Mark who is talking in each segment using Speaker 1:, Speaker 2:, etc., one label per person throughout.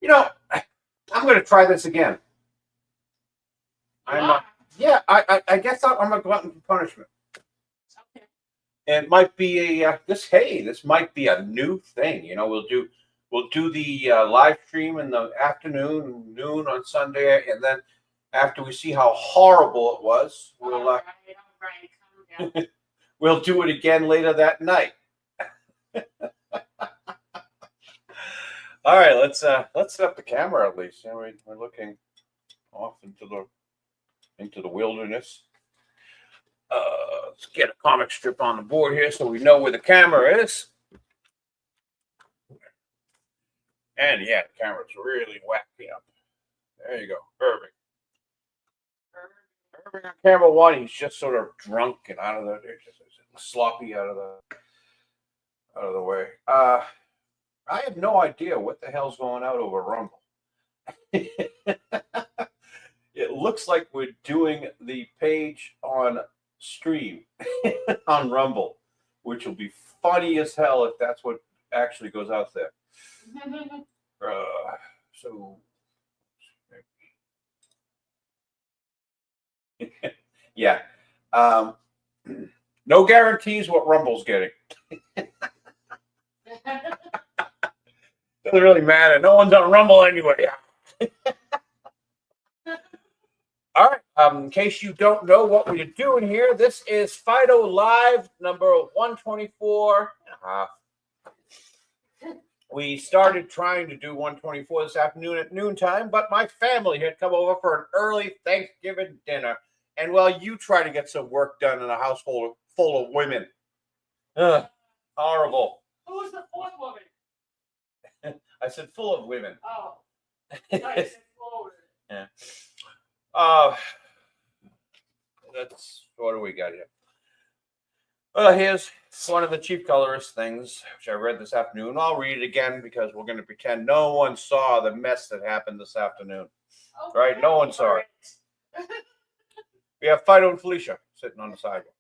Speaker 1: You know, I'm going to try this again. Yeah, I guess I'm a glutton for punishment.
Speaker 2: Okay.
Speaker 1: And it might be this might be a new thing. You know, we'll do the live stream in the afternoon, noon on Sunday, and then after we see how horrible it was,
Speaker 2: All right, calm down.
Speaker 1: we'll do it again later that night. All right, let's set up the camera at least. We're looking off into the wilderness. Let's get a comic strip on the board here so we know where the camera is. And yeah, the camera's really wacky up. There you go, Irving. Irving on camera one, he's just sort of drunk and out of the sloppy out of the way. I have no idea what the hell's going out over Rumble. It looks like we're doing the page on stream on Rumble, which will be funny as hell if that's what actually goes out there. So yeah, no guarantees what Rumble's getting. Doesn't really matter. No one's on Rumble anyway. All right. In case you don't know what we're doing here, this is Fido Live number 124. We started trying to do 124 this afternoon at noontime, but my family had come over for an early Thanksgiving dinner. And while you try to get some work done in a household full of women. Horrible.
Speaker 2: Who was the fourth woman?
Speaker 1: I said full of women.
Speaker 2: Oh. Nice.
Speaker 1: Yeah. That's what do we got here? Well, here's one of the chief colorist things, which I read this afternoon. I'll read it again because we're going to pretend no one saw the mess that happened this afternoon.
Speaker 2: Okay.
Speaker 1: Right? No one saw it. We have Fido and Felicia sitting on the sidewalk.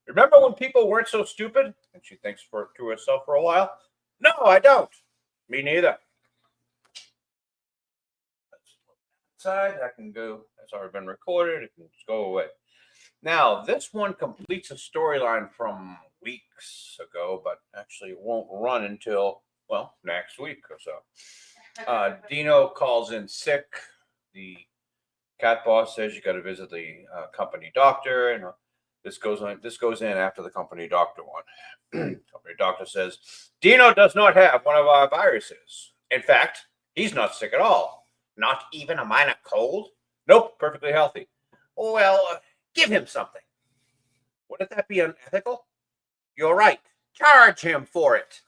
Speaker 1: Remember when people weren't so stupid? And she thinks to herself for a while. No, I don't. Me neither. Side that can go. That's already been recorded. It can just go away. Now this one completes a storyline from weeks ago, but actually it won't run until next week or so. Dino calls in sick. The cat boss says you got to visit the company doctor, and this goes in after the company doctor one. Company doctor says Dino does not have one of our viruses. In fact, he's not sick at all. Not even a minor cold? Nope, perfectly healthy. Well, give him something. Wouldn't that be unethical? You're right. Charge him for it.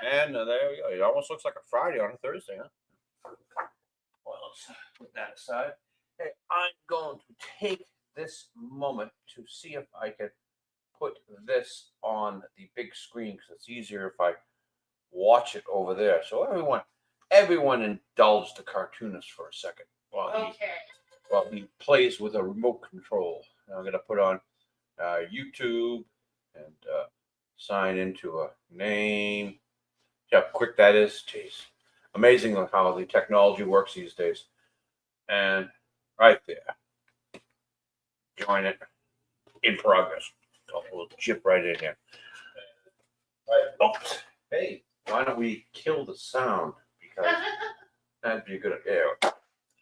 Speaker 1: And there we go. It almost looks like a Friday on a Thursday, huh? Well, let's put that aside. Hey, I'm going to take this moment to see if I can put this on the big screen because it's easier if I watch it over there. So everyone indulge the cartoonist for a second while he plays with a remote control. Now I'm going to put on YouTube and sign into a name. See how quick that is? Jeez. Amazing how the technology works these days. And right there. Join it. In progress. So we'll chip right in here. Oops. Hey, why don't we kill the sound? Because that'd be a good idea.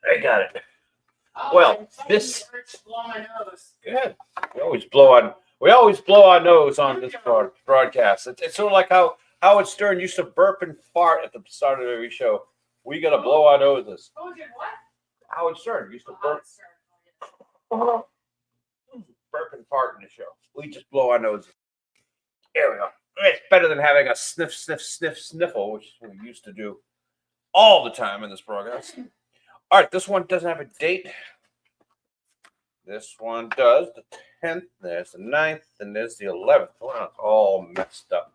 Speaker 1: I got it.
Speaker 2: Oh,
Speaker 1: well, this
Speaker 2: blow my nose.
Speaker 1: Good. We always blow our nose on this broadcast. It's sort of like how Howard Stern used to burp and fart at the start of every show. We gotta blow our noses.
Speaker 2: Oh, did what?
Speaker 1: Howard Stern used to burp and fart in the show. We just blow our noses. Here we go. It's better than having a sniffle, which we used to do all the time in this broadcast. All right, this one doesn't have a date. This one does. The 10th, there's the 9th, and there's the 11th. Wow, it's all messed up.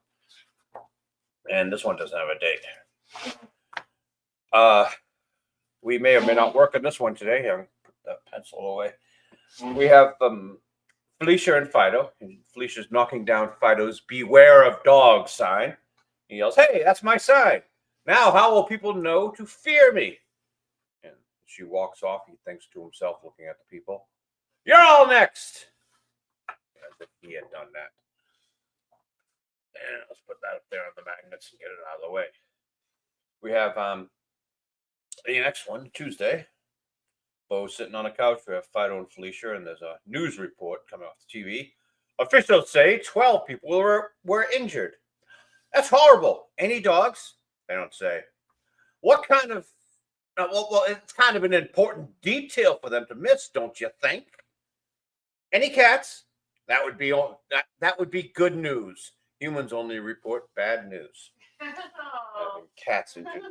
Speaker 1: And this one doesn't have a date. We may or may not work on this one today. I put that pencil away. We have Felicia and Fido. And Felicia's knocking down Fido's "Beware of Dogs" sign. He yells, "Hey, that's my sign." Now, how will people know to fear me? And she walks off. He thinks to himself, looking at the people, "You're all next." As if he had done that. And let's put that up there on the magnets and get it out of the way. We have the next one, Tuesday. Bo's sitting on a couch. We have Fido and Felicia, and there's a news report coming off the TV. Officials say 12 people were injured. That's horrible. Any dogs? They don't say. What kind of... well, it's kind of an important detail for them to miss, don't you think? Any cats? That would be that would be good news. Humans only report bad news. Cats injured.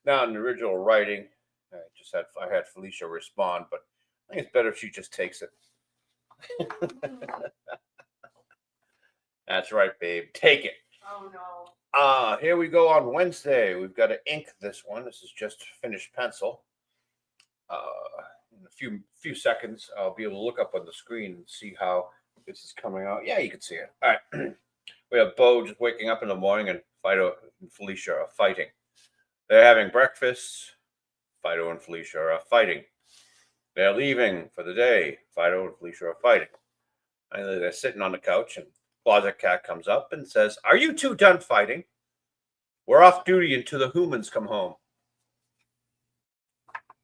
Speaker 1: Now, in the original writing, I had Felicia respond, but I think it's better if she just takes it. That's right, babe. Take it.
Speaker 2: Oh no.
Speaker 1: Here we go on Wednesday. We've got to ink this one. This is just finished pencil. In a few seconds, I'll be able to look up on the screen and see how this is coming out. Yeah, you can see it. All right. We have Bo just waking up in the morning, and Fido and Felicia are fighting. They're having breakfast. Fido and Felicia are fighting. They're leaving for the day. Fido and Felicia are fighting. And they're sitting on the couch, and Closet Cat comes up and says, "Are you two done fighting? We're off duty until the humans come home."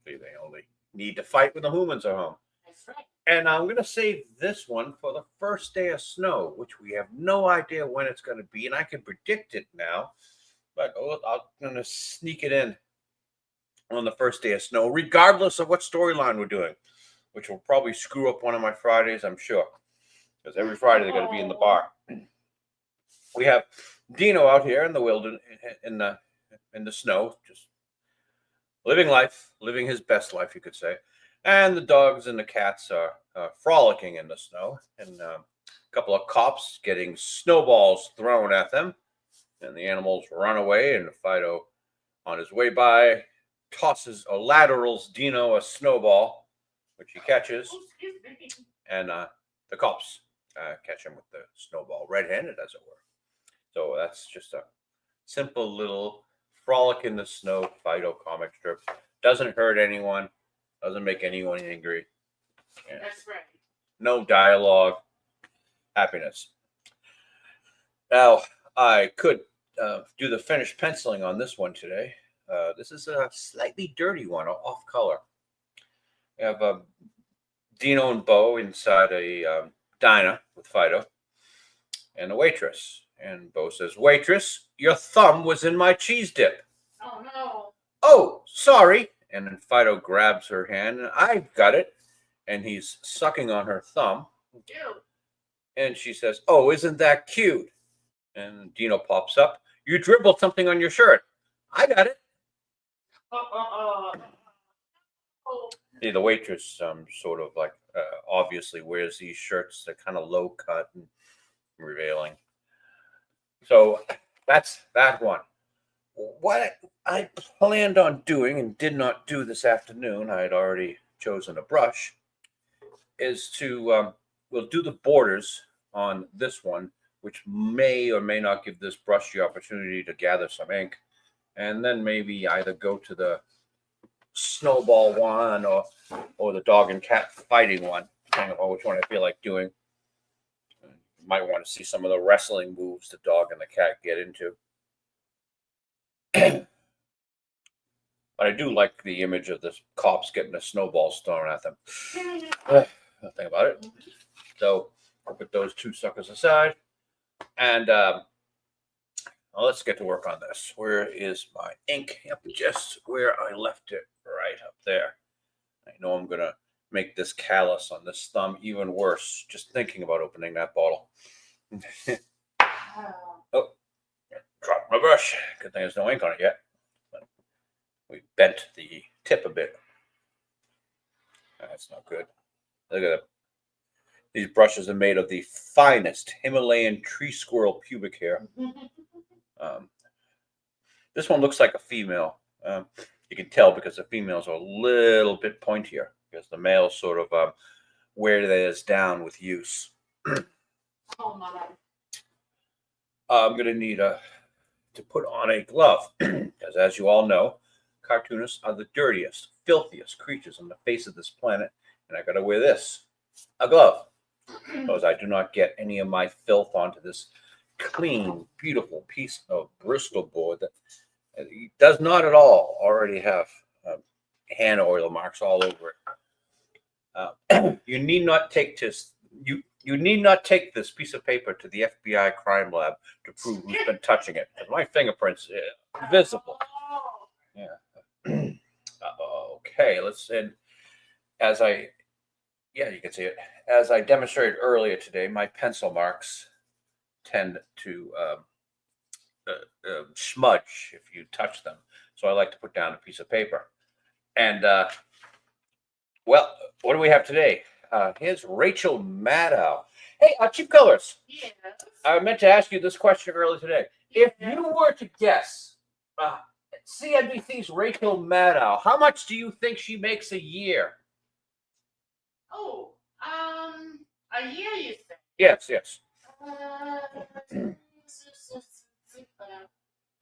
Speaker 1: See, they only need to fight when the humans are home.
Speaker 2: That's right.
Speaker 1: And I'm going to save this one for the first day of snow, which we have no idea when it's going to be, and I can predict it now. But I'm going to sneak it in on the first day of snow, regardless of what storyline we're doing, which will probably screw up one of my Fridays, I'm sure, because every Friday they're going to be in the bar. We have Dino out here in the wilderness, in the snow, just living life, living his best life, you could say. And the dogs and the cats are frolicking in the snow, and a couple of cops getting snowballs thrown at them, and the animals run away, and Fido, on his way by, tosses or laterals Dino a snowball, which he catches, and the cops catch him with the snowball, red-handed, as it were. So that's just a simple little frolic in the snow Fido comic strip. Doesn't hurt anyone. Doesn't make anyone angry. Yeah.
Speaker 2: That's right.
Speaker 1: No dialogue. Happiness. Now, I could do the finished penciling on this one today. This is a slightly dirty one, off color. We have Dino and Bo inside a diner with Fido and a waitress. And Bo says, "Waitress, your thumb was in my cheese dip."
Speaker 2: Oh no.
Speaker 1: "Oh, sorry." And then Fido grabs her hand, and "I've got it." And he's sucking on her thumb.
Speaker 2: Ew.
Speaker 1: And she says, "Oh, isn't that cute?" And Dino pops up. "You dribbled something on your shirt." "I got it."
Speaker 2: Oh.
Speaker 1: See, the waitress sort of like obviously wears these shirts that kind of low cut and revealing. So that's that one. What I planned on doing and did not do this afternoon, I had already chosen a brush, is to we'll do the borders on this one, which may or may not give this brush the opportunity to gather some ink, and then maybe either go to the snowball one or the dog and cat fighting one, depending on which one I feel like doing. You might want to see some of the wrestling moves the dog and the cat get into. But I do like the image of the cops getting the snowballs thrown at them. Nothing about it. So I'll put those two suckers aside. And well, let's get to work on this. Where is my ink? Yep, just where I left it, right up there. I know I'm going to make this callus on this thumb even worse, just thinking about opening that bottle. Oh, dropped my brush. Good thing there's no ink on it yet. But we bent the tip a bit. That's not good. Look at that. These brushes are made of the finest Himalayan tree squirrel pubic hair. This one looks like a female. You can tell because the females are a little bit pointier because the males sort of wear theirs down with use.
Speaker 2: Oh my.
Speaker 1: I'm going to need a to put on a glove, because as you all know, cartoonists are the dirtiest, filthiest creatures on the face of this planet, and I got to wear this, a glove, because I do not get any of my filth onto this clean, beautiful piece of Bristol board that does not at all already have hand oil marks all over it. You need not take this. You need not take this piece of paper to the FBI crime lab to prove who's been touching it. My fingerprints are visible. Yeah. Okay, let's and as I yeah, you can see it. As I demonstrated earlier today, my pencil marks tend to smudge if you touch them. So I like to put down a piece of paper. And well, what do we have today? Here's Rachel Maddow. Hey, Chief Colors.
Speaker 2: Yes.
Speaker 1: I meant to ask you this question earlier today. If
Speaker 2: Yes.
Speaker 1: you were to guess CNBC's Rachel Maddow, how much do you think she makes a year?
Speaker 2: Oh, a year you said.
Speaker 1: Yes, yes.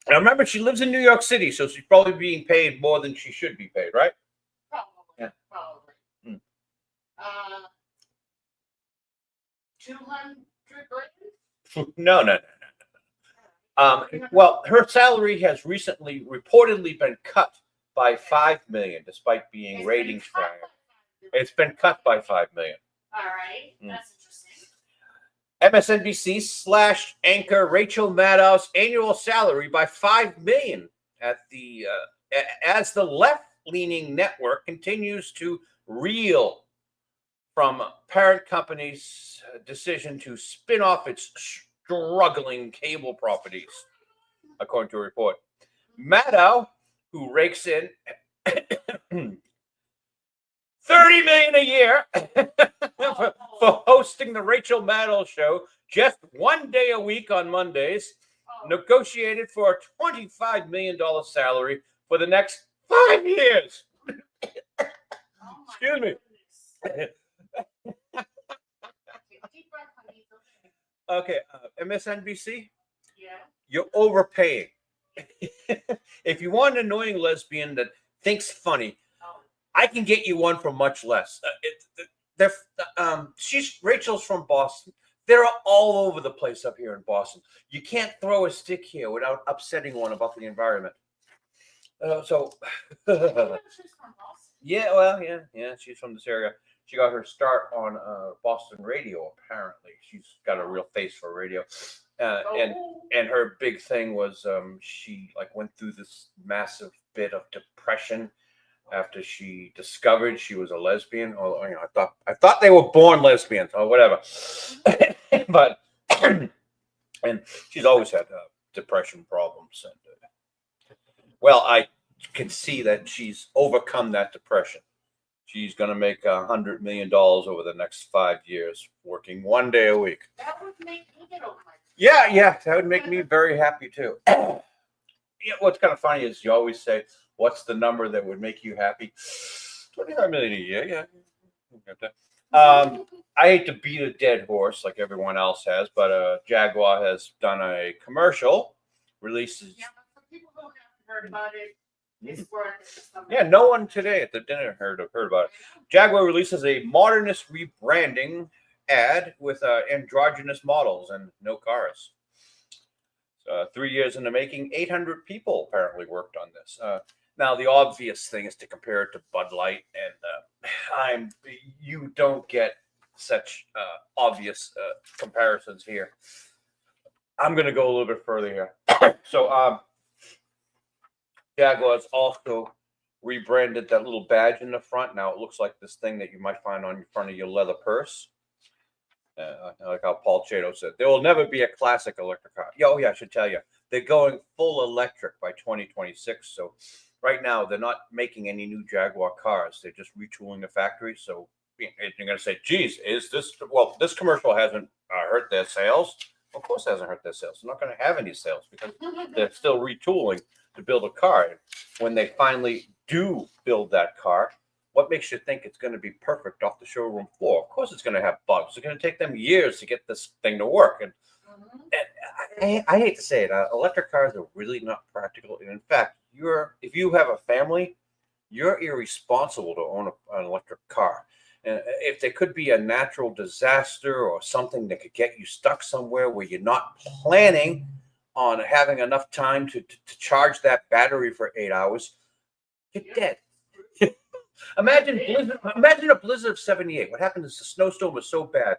Speaker 1: Now remember, she lives in New York City, so she's probably being paid more than she should be paid, right?
Speaker 2: Probably.
Speaker 1: Yeah.
Speaker 2: Probably.
Speaker 1: Hmm.
Speaker 2: 200 grand?
Speaker 1: No. Well, her salary has recently reportedly been cut by $5 million, despite being ratings higher. It's been cut by $5 million.
Speaker 2: All right, that's interesting.
Speaker 1: MSNBC slashed anchor Rachel Maddow's annual salary by $5 million at the as the left-leaning network continues to reel from parent company's decision to spin off its struggling cable properties, according to a report. Maddow, who rakes in $30 million a year for hosting the Rachel Maddow Show just one day a week on Mondays, negotiated for a $25 million salary for the next 5 years. Excuse me. Okay, MSNBC,
Speaker 2: Yeah.
Speaker 1: you're overpaying. If you want an annoying lesbian that thinks funny, I can get you one for much less. Rachel's from Boston. They're all over the place up here in Boston. You can't throw a stick here without upsetting one about the environment. Yeah, well, yeah, she's from this area. She got her start on Boston radio. Apparently, she's got a real face for radio, and her big thing was she like went through this massive bit of depression after she discovered she was a lesbian. Or I thought they were born lesbians or whatever, but and she's always had depression problems. And well, I can see that she's overcome that depression. She's going to make $100 million over the next 5 years, working one day a week.
Speaker 2: That would make me get over my.
Speaker 1: Yeah, that would make me very happy too. Yeah, what's kind of funny is you always say, "What's the number that would make you happy?" 25 million a year. Yeah. I hate to beat a dead horse like everyone else has, but Jaguar has done a commercial releases.
Speaker 2: Yeah, but for people who haven't heard about it, it's worth it.
Speaker 1: Yeah, no one today at the dinner heard about it. Jaguar releases a modernist rebranding ad with androgynous models and no cars. 3 years in the making, 800 people apparently worked on this. Now, the obvious thing is to compare it to Bud Light, and you don't get such obvious comparisons here. I'm going to go a little bit further here. So, Jaguar's also rebranded that little badge in the front. Now it looks like this thing that you might find on front of your leather purse. Like how Paul Chato said, there will never be a classic electric car. I should tell you, they're going full electric by 2026. So right now, they're not making any new Jaguar cars. They're just retooling the factory. So you're going to say, geez, this commercial hasn't hurt their sales. Of course it hasn't hurt their sales. They're not going to have any sales because they're still retooling to build a car. When they finally do build that car, what makes you think it's going to be perfect off the showroom floor? Of course it's going to have bugs. It's going to take them years to get this thing to work. And I hate to say it, electric cars are really not practical. And in fact, if you have a family, you're irresponsible to own an electric car. And if there could be a natural disaster or something that could get you stuck somewhere where you're not planning on having enough time to charge that battery for 8 hours, you're dead. Imagine a blizzard of 78. What happened is the snowstorm was so bad,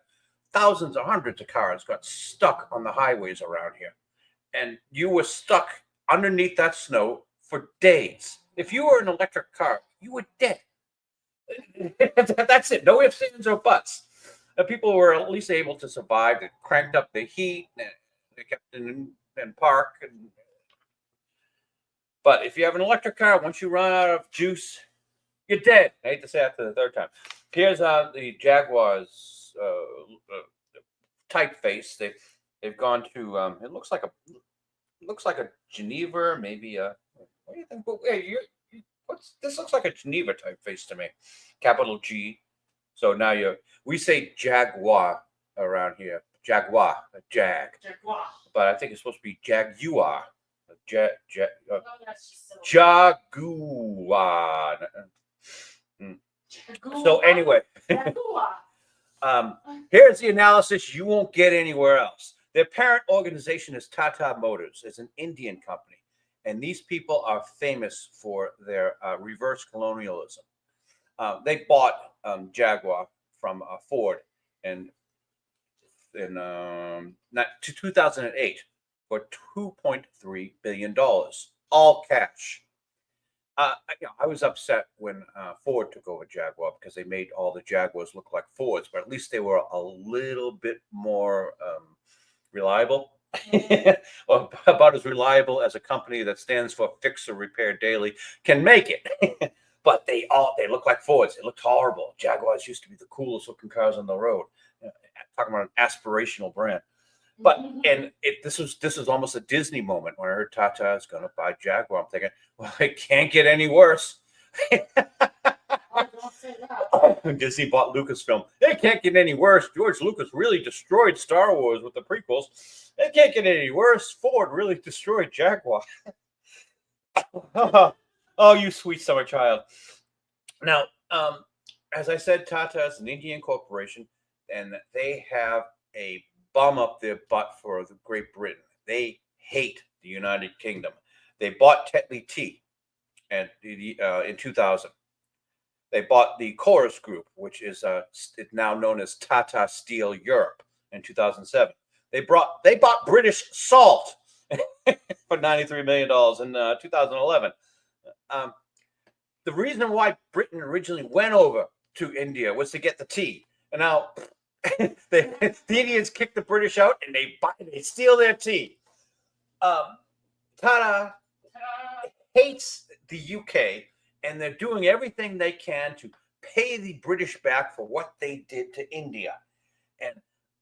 Speaker 1: thousands or hundreds of cars got stuck on the highways around here. And you were stuck underneath that snow for days. If you were an electric car, you were dead. That's it. No ifs, ands, or buts. People were at least able to survive. They cranked up the heat. And they kept in park. But if you have an electric car, once you run out of juice, you're dead. I hate to say that for the third time. Here's the Jaguars typeface. They've gone to. It looks like a Geneva, maybe a. What do you think? Well, hey, this looks like a Geneva typeface to me. Capital G. So now we say Jaguar around here. Jaguar, a Jag.
Speaker 2: Jaguar.
Speaker 1: But I think it's supposed to be Jaguar.
Speaker 2: Oh, that's just so
Speaker 1: Jaguar.
Speaker 2: Jaguar.
Speaker 1: So anyway,
Speaker 2: Jaguar.
Speaker 1: here's the analysis you won't get anywhere else. Their parent organization is Tata Motors. It's an Indian company. And these people are famous for their reverse colonialism. They bought Jaguar from Ford in 2008 for $2.3 billion, all cash. I was upset when Ford took over Jaguar because they made all the Jaguars look like Fords, but at least they were a little bit more reliable. Well, about as reliable as a company that stands for fix or repair daily can make it. But they look like Fords. They looked horrible. Jaguars used to be the coolest looking cars on the road. Talking about an aspirational brand. But this was almost a Disney moment when I heard Tata is going to buy Jaguar. I'm thinking, well, it can't get any worse.
Speaker 2: Don't say that.
Speaker 1: Disney bought Lucasfilm. It can't get any worse. George Lucas really destroyed Star Wars with the prequels. It can't get any worse. Ford really destroyed Jaguar. Oh, you sweet summer child. Now, as I said, Tata is an Indian corporation, and they have a bum up their butt for the Great Britain. They hate the United Kingdom. They bought Tetley Tea in 2000. They bought the Chorus Group, which is now known as Tata Steel Europe, in 2007. They bought British Salt for $93 million in 2011. The reason why Britain originally went over to India was to get the tea. And now the Indians kick the British out and they steal their tea. Tata hates the UK, and they're doing everything they can to pay the British back for what they did to India. And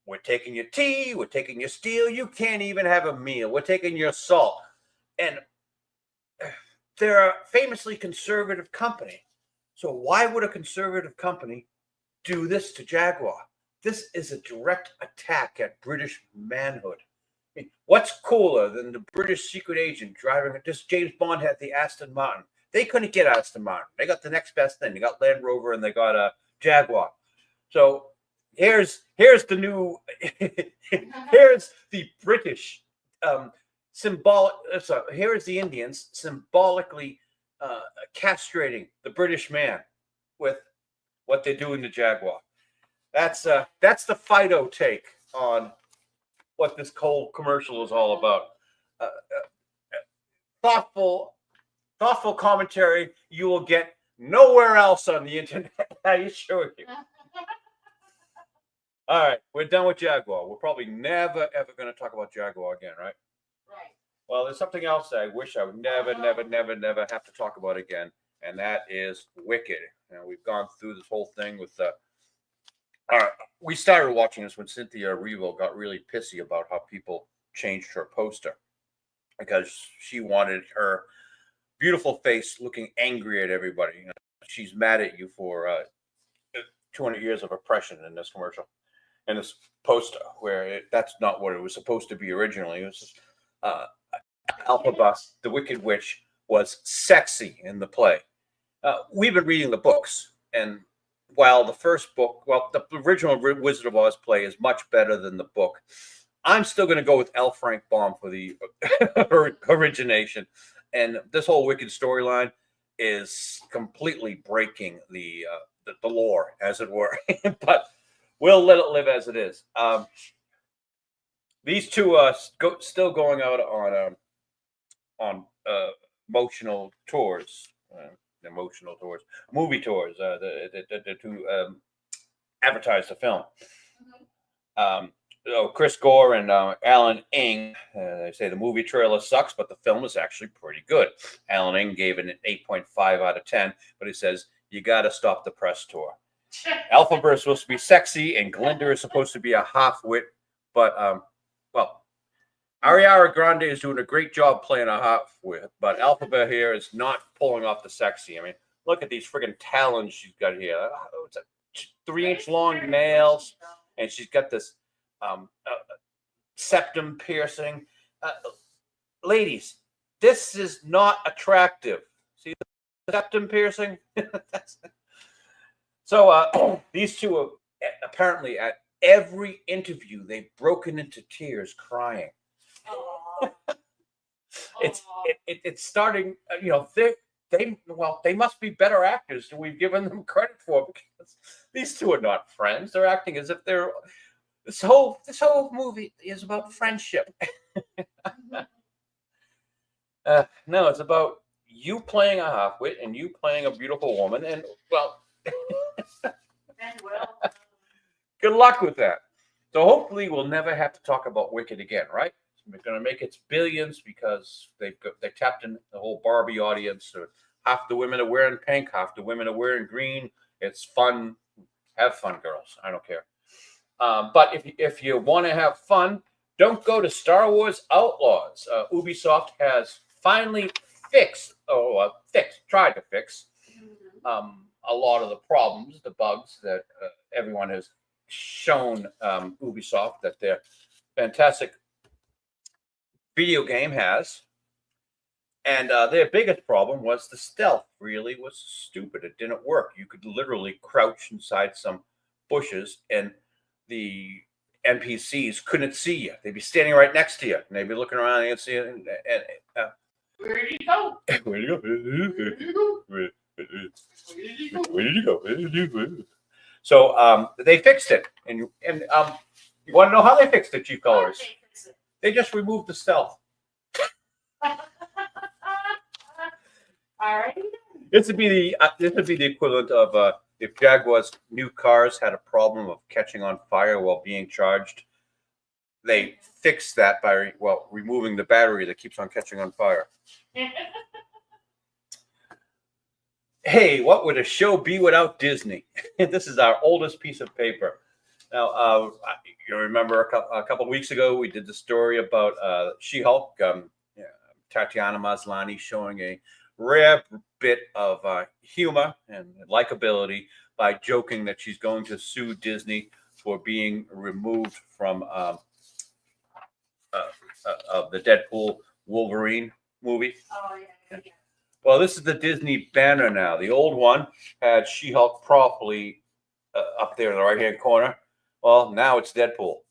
Speaker 1: we're taking your tea, we're taking your steel, you can't even have a meal, we're taking your salt. And they're a famously conservative company. So why would a conservative company do this to Jaguar? This is a direct attack at British manhood. I mean, what's cooler than the British secret agent driving? Just James Bond had the Aston Martin. They couldn't get Aston Martin. They got the next best thing. They got Land Rover and they got a Jaguar. So here's the new here's the British symbolic. Here is the Indians symbolically castrating the British man with what they're doing to Jaguar. That's the Fido take on what this whole commercial is all about. Thoughtful commentary you will get nowhere else on the internet. I assure you. All right, we're done with Jaguar. We're probably never ever going to talk about Jaguar again, right?
Speaker 2: Right.
Speaker 1: Well, there's something else I wish I would never have to talk about again, and that is Wicked. We've gone through this whole thing with we started watching this when Cynthia Erivo got really pissy about how people changed her poster because she wanted her beautiful face looking angry at everybody. She's mad at you for 200 years of oppression in this commercial. in this poster where that's not what it was supposed to be originally. It was just, uh, Alphabas, the Wicked Witch, was sexy in the play. We've been reading the books, and while the first book, well, the original Wizard of Oz play is much better than the book, I'm still going to go with L. Frank Baum for the origination. And this whole Wicked storyline is completely breaking the lore, as it were. But we'll let it live as it is. These two are still going out on emotional tours, movie tours. To advertise the film. Chris Gore and Alan Ing, they say the movie trailer sucks, but the film is actually pretty good. Alan Ing gave it an 8.5 out of 10, but he says, you got to stop the press tour. Elphaba is supposed to be sexy, and Glinda is supposed to be a half-wit, but, well, Ariana Grande is doing a great job playing a half-wit, but Elphaba here is not pulling off the sexy. I mean, look at these friggin' talons she's got here. It's a 3-inch long nails, and she's got this septum piercing. Ladies, this is not attractive. See the septum piercing? So these two are apparently at every interview they've broken into tears crying. It's starting, you know, they must be better actors than we've given them credit for, because these two are not friends. They're acting as if they're this whole movie is about friendship. No, it's about you playing a halfwit and you playing a beautiful woman, and well, good luck with that. So hopefully we'll never have to talk about Wicked again, right? We're going to make its billions because they tapped in the whole Barbie audience. So half the women are wearing pink, half the women are wearing green. It's fun. Have fun, girls. I don't care. But if you want to have fun, don't go to Star Wars Outlaws. Ubisoft has finally tried to fix a lot of the problems, the bugs that everyone has shown Ubisoft that their fantastic video game has. And their biggest problem was the stealth really was stupid. It didn't work. You could literally crouch inside some bushes and the NPCs couldn't see you. They'd be standing right next to you, and they'd be looking around and see it.
Speaker 2: Where did you go?
Speaker 1: Where did you go? Where did you go? So they fixed it, and you want to know how they fixed it, Chief Colors? They just removed the stealth.
Speaker 2: All right.
Speaker 1: This would be the equivalent of if Jaguar's new cars had a problem of catching on fire while being charged. They fixed that by removing the battery that keeps on catching on fire. Hey, what would a show be without Disney? This is our oldest piece of paper. Now, you remember a couple of weeks ago we did the story about She-Hulk. Tatiana Maslany showing a rare bit of humor and likability by joking that she's going to sue Disney for being removed from the Deadpool Wolverine movie.
Speaker 2: Oh, yeah.
Speaker 1: Well, this is the Disney banner now. The old one had She-Hulk properly up there in the right-hand corner. Well, now it's Deadpool.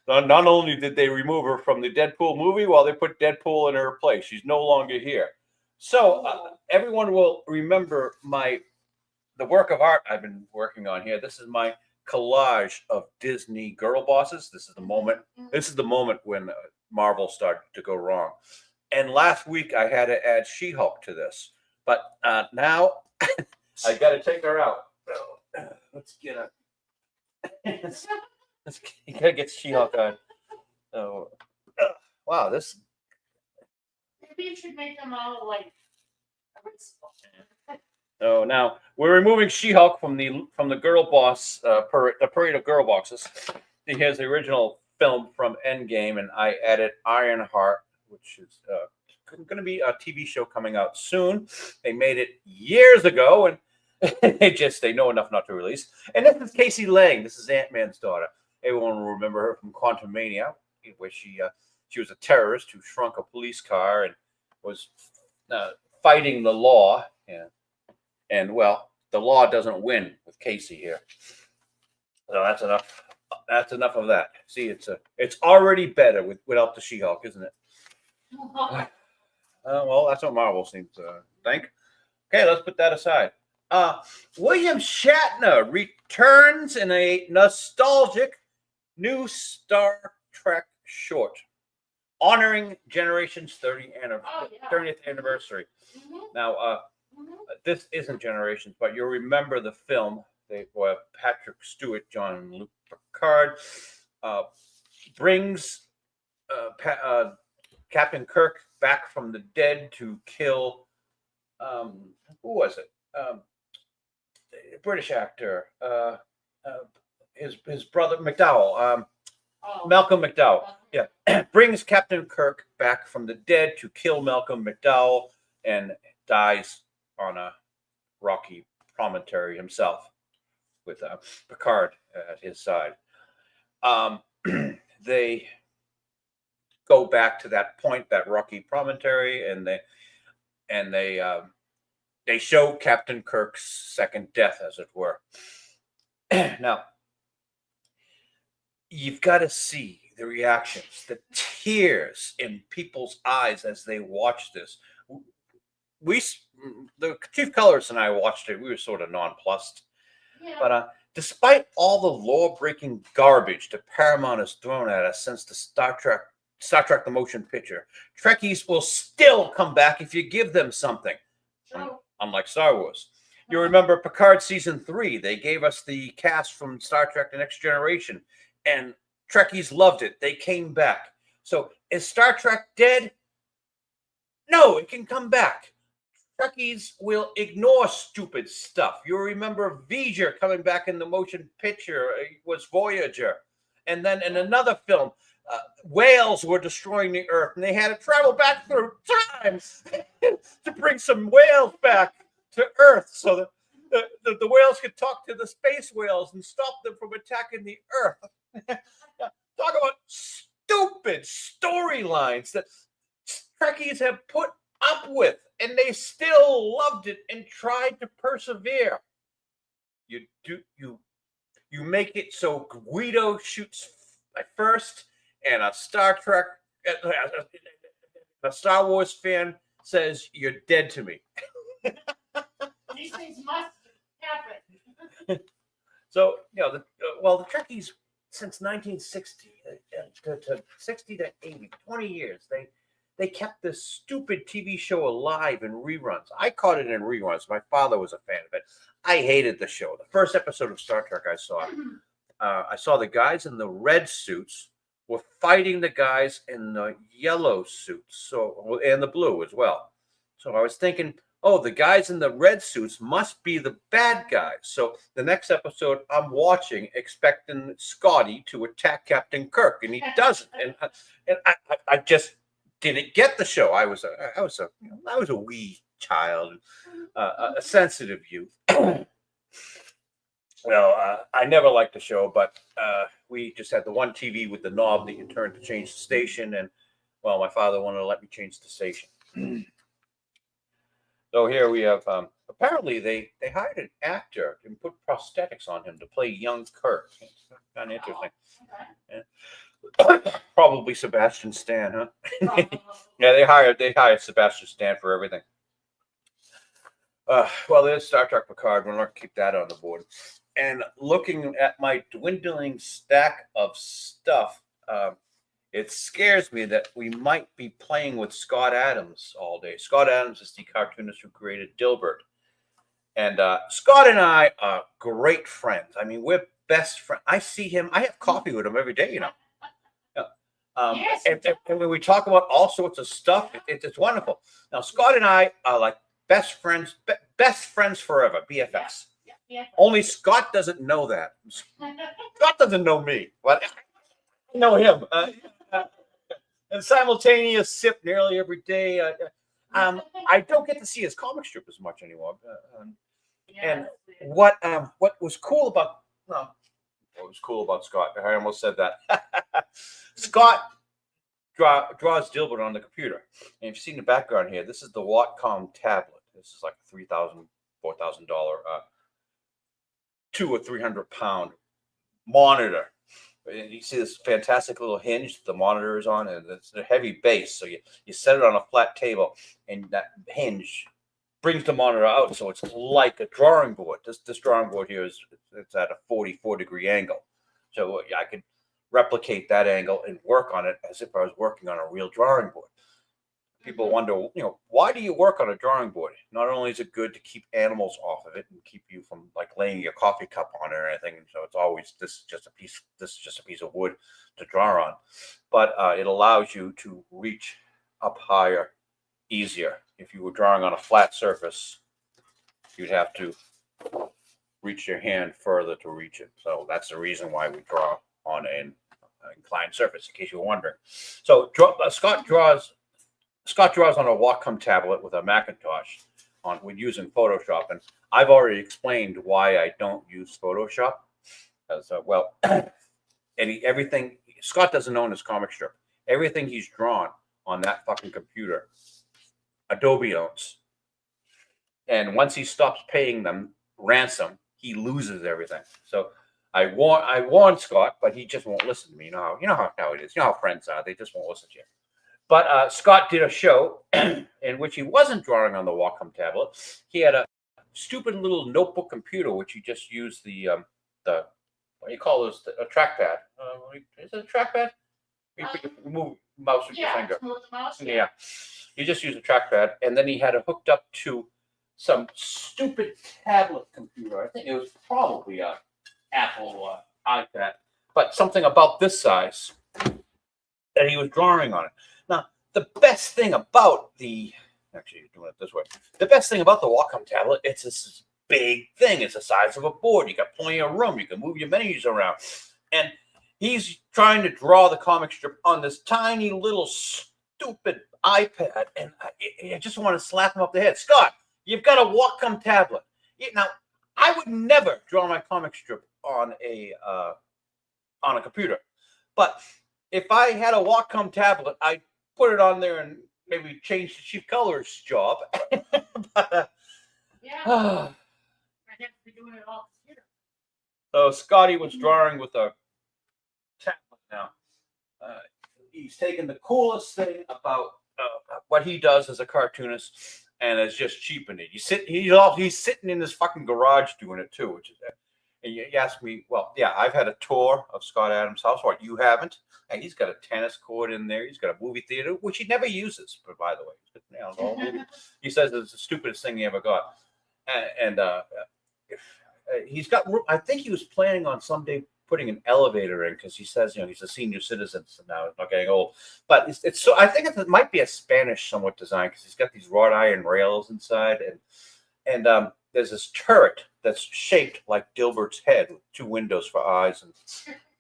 Speaker 1: Not only did they remove her from the Deadpool movie, they put Deadpool in her place. She's no longer here. So everyone will remember the work of art I've been working on here. This is my collage of Disney girl bosses. This is the moment. This is the moment when Marvel started to go wrong. And last week I had to add She-Hulk to this, but now I got to take her out. Let's get her. You gotta get She-Hulk on. Oh, wow! This.
Speaker 2: Maybe you should make them all like.
Speaker 1: Oh, now we're removing She-Hulk from the girl boss the parade of girl bosses. Here's the original film from Endgame, and I added Ironheart, which is going to be a TV show coming out soon. They made it years ago, and they know enough not to release. And this is Casey Lang. This is Ant-Man's daughter. Everyone will remember her from Quantumania, where she was a terrorist who shrunk a police car and was fighting the law. Yeah. And well, the law doesn't win with Casey here. So that's enough. That's enough of that. See, it's already better without the She-Hulk, isn't it? Well, that's what Marvel seems to think. Okay, let's put that aside. William Shatner returns in a nostalgic new Star Trek short, honoring Generation's 30th anniversary. Now, this isn't Generations, but you'll remember the film. Patrick Stewart, Jean-Luc Picard, brings Captain Kirk back from the dead to kill. Who was it? British actor. His brother McDowell. Malcolm McDowell. Yeah, brings Captain Kirk back from the dead to kill Malcolm McDowell, and dies on a rocky promontory himself, with Picard at his side. They go back to that point, that rocky promontory, and they show Captain Kirk's second death, as it were. Now, you've got to see the reactions, the tears in people's eyes as they watch this. The chief colorist and I watched it. We were sort of nonplussed. Yeah. But despite all the law-breaking garbage that Paramount has thrown at us since the Star Trek the Motion Picture, Trekkies will still come back if you give them something. Unlike Star Wars. You remember Picard Season 3. They gave us the cast from Star Trek The Next Generation, and Trekkies loved it. They came back. So is Star Trek dead? No, it can come back. Trekkies will ignore stupid stuff. You remember V'ger coming back in the motion picture. It was Voyager. And then in another film, whales were destroying the Earth, and they had to travel back through time to bring some whales back to Earth so that the whales could talk to the space whales and stop them from attacking the Earth. Talk about stupid storylines that Trekkies have put up with, and they still loved it and tried to persevere. You make it so Guido shoots first, and a Star Wars fan says, "You're dead to me."
Speaker 2: These things must happen.
Speaker 1: So, the Trekkies, since 1960 to 60 to 80, 20 years, they kept this stupid TV show alive in reruns. I caught it in reruns. My father was a fan of it. I hated the show. The first episode of Star Trek I saw the guys in the red suits were fighting the guys in the yellow suits, and the blue as well. So I was thinking, oh, the guys in the red suits must be the bad guys. So the next episode I'm watching, expecting Scotty to attack Captain Kirk, and he doesn't. And I just didn't get the show. I was a wee child, a sensitive youth. Well, I never liked the show, but we just had the one TV with the knob that you turn to change the station, and well, my father wanted to let me change the station. So here we have. Apparently, they hired an actor and put prosthetics on him to play young Kirk. It's kind of interesting. Okay. Yeah. Probably Sebastian Stan, huh? Yeah, they hired Sebastian Stan for everything. Well, there's Star Trek Picard. We're not keep that on the board. And looking at my dwindling stack of stuff, it scares me that we might be playing with Scott Adams all day. Scott Adams is the cartoonist who created Dilbert. And Scott and I are great friends. I mean, we're best friends. I see him. I have coffee with him every day, Yes. And when we talk about all sorts of stuff, it's wonderful. Now, Scott and I are like best friends forever, BFFs. Yeah. Only Scott doesn't know that. Scott doesn't know me, but I know him. And simultaneous sip nearly every day. I don't get to see his comic strip as much anymore. And
Speaker 2: Yes.
Speaker 1: what was cool about what was cool about Scott? I almost said that. Scott draws Dilbert on the computer. And if you see in the background here, this is the Wacom tablet. This is like a $3,000, $4,000, 200 or 300 pound monitor. And you see this fantastic little hinge the monitor is on, and it's a heavy base. So you set it on a flat table, and that hinge brings the monitor out, so it's like a drawing board. This drawing board here it's at a 44-degree angle, so I could replicate that angle and work on it as if I was working on a real drawing board. People wonder, why do you work on a drawing board? Not only is it good to keep animals off of it and keep you from like laying your coffee cup on it or anything, so it's always this is just a piece of wood to draw on, but it allows you to reach up higher easier. If you were drawing on a flat surface, you'd have to reach your hand further to reach it. So that's the reason why we draw on an inclined surface, in case you were wondering. So Scott draws on a Wacom tablet with a Macintosh with using Photoshop, and I've already explained why I don't use Photoshop. As everything Scott doesn't own his comic strip. Everything he's drawn on that fucking computer, Adobe owns. And once he stops paying them ransom, he loses everything. So I warned Scott, but he just won't listen to me. You know how it is. You know how friends are. They just won't listen to you. But Scott did a show in which he wasn't drawing on the Wacom tablet. He had a stupid little notebook computer, which he just used the what do you call this? A trackpad. Is it a trackpad? You move mouse with your finger.
Speaker 2: Move the mouse.
Speaker 1: Yeah. You just use a trackpad, and then he had it hooked up to some stupid tablet computer. I think it was probably a Apple iPad, but something about this size, and he was drawing on it. Now, the best thing about actually doing it this way, the best thing about the Wacom tablet, it's this big thing. It's the size of a board. You got plenty of room. You can move your menus around, and he's trying to draw the comic strip on this tiny little stupid iPad, and I just want to slap him up the head. Scott, you've got a Wacom tablet. Now, I would never draw my comic strip on a computer, but if I had a Wacom tablet, I'd put it on there and maybe change the chief color's job. But,
Speaker 2: Yeah. I have to be doing it all computer.
Speaker 1: So Scotty was drawing with a tablet now. He's taken the coolest thing about what he does as a cartoonist and has just cheapened it. He's sitting in his fucking garage doing it too, which is. And you ask me, well, yeah, I've had a tour of Scott Adams' house. What, you haven't? And he's got a tennis court in there. He's got a movie theater, which he never uses. But by the way, he says it's the stupidest thing he ever got. And he's got. I think he was planning on someday putting an elevator in because he says, he's a senior citizen so now, he's not getting old. But it's so. I think it might be a Spanish somewhat design because he's got these wrought iron rails inside, and there's this turret that's shaped like Dilbert's head with two windows for eyes, and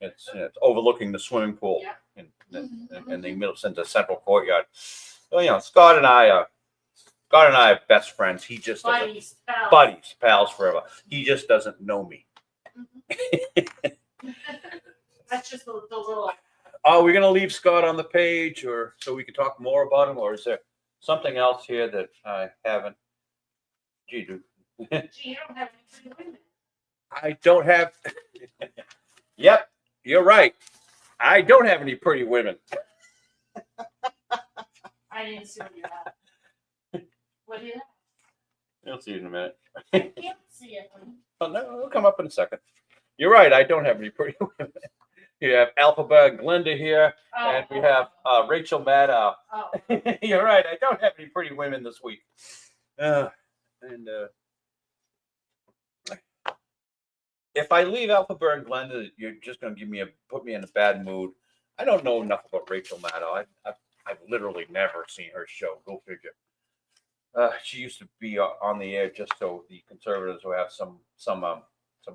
Speaker 1: it's overlooking the swimming pool, and the middle center central courtyard. So, Scott and I are best friends. He just
Speaker 2: Buddies,
Speaker 1: pals forever. He just doesn't know me.
Speaker 2: That's just the little.
Speaker 1: Are we gonna leave Scott on the page, or so we can talk more about him, or is there something else here that I haven't? Gee, dude.
Speaker 2: Gee, you don't have any pretty women.
Speaker 1: I don't have. Yep, you're right. I don't have any pretty women.
Speaker 2: I didn't see what you had. What do you have?
Speaker 1: You'll see in a minute.
Speaker 2: I can't see it.
Speaker 1: Oh, no, it'll come up in a second. You're right. I don't have any pretty women. You have Alphabet Glenda here, and we have Rachel Maddow.
Speaker 2: Oh.
Speaker 1: You're right. I don't have any pretty women this week. If I leave Alphabet and Glenda, you're just going to put me in a bad mood. I don't know enough about Rachel Maddow. I've literally never seen her show. Go figure. She used to be on the air just so the conservatives will have some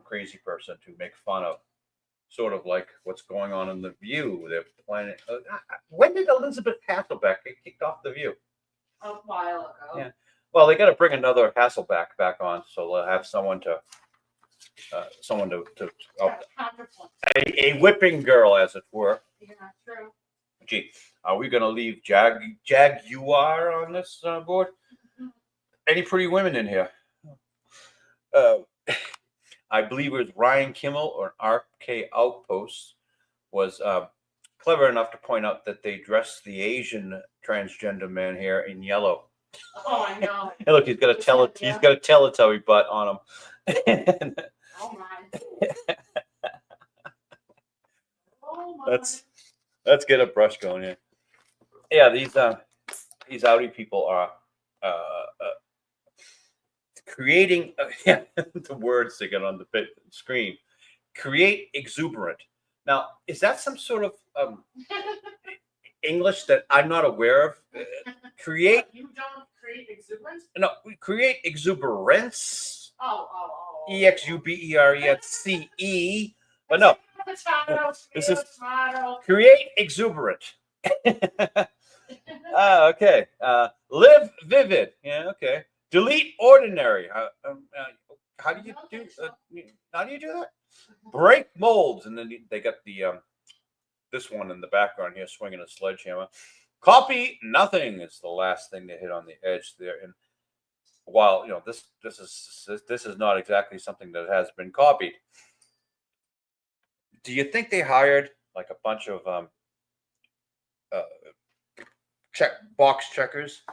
Speaker 1: crazy person to make fun of, sort of like what's going on in The View. They're planning. When did Elizabeth Hasselbeck get kicked off The View?
Speaker 2: A while ago.
Speaker 1: Yeah. Well, they got to bring another Hasselback back on, so they'll have someone to oh,
Speaker 2: Counterpoint.
Speaker 1: a whipping girl, as it were.
Speaker 2: Yeah, true.
Speaker 1: Gee, are we going to leave Jaguar on this board? Any pretty women in here? Uh, I believe it was Ryan Kimmel or RK Outpost was clever enough to point out that they dressed the Asian transgender man here in yellow.
Speaker 2: Oh, I know.
Speaker 1: And look, he's got a
Speaker 2: Yeah.
Speaker 1: Teletubby butt on him.
Speaker 2: Oh my. Oh my.
Speaker 1: Let's get a brush going here. Yeah, these Audi people are creating the words they get on the screen. Create exuberant. Now, is that some sort of English that I'm not aware of? Create.
Speaker 2: You don't create exuberance?
Speaker 1: No, we create exuberance.
Speaker 2: Oh.
Speaker 1: EXUBERENCE. But no,
Speaker 2: Potato,
Speaker 1: this is
Speaker 2: tomato.
Speaker 1: create exuberant. Okay. Live vivid. Yeah. Okay. Delete ordinary. How do you do? How do you do that? Break molds, and then they got the this one in the background here swinging a sledgehammer. Copy nothing is the last thing they hit on the edge there. And while this is not exactly something that has been copied. Do you think they hired like a bunch of box checkers,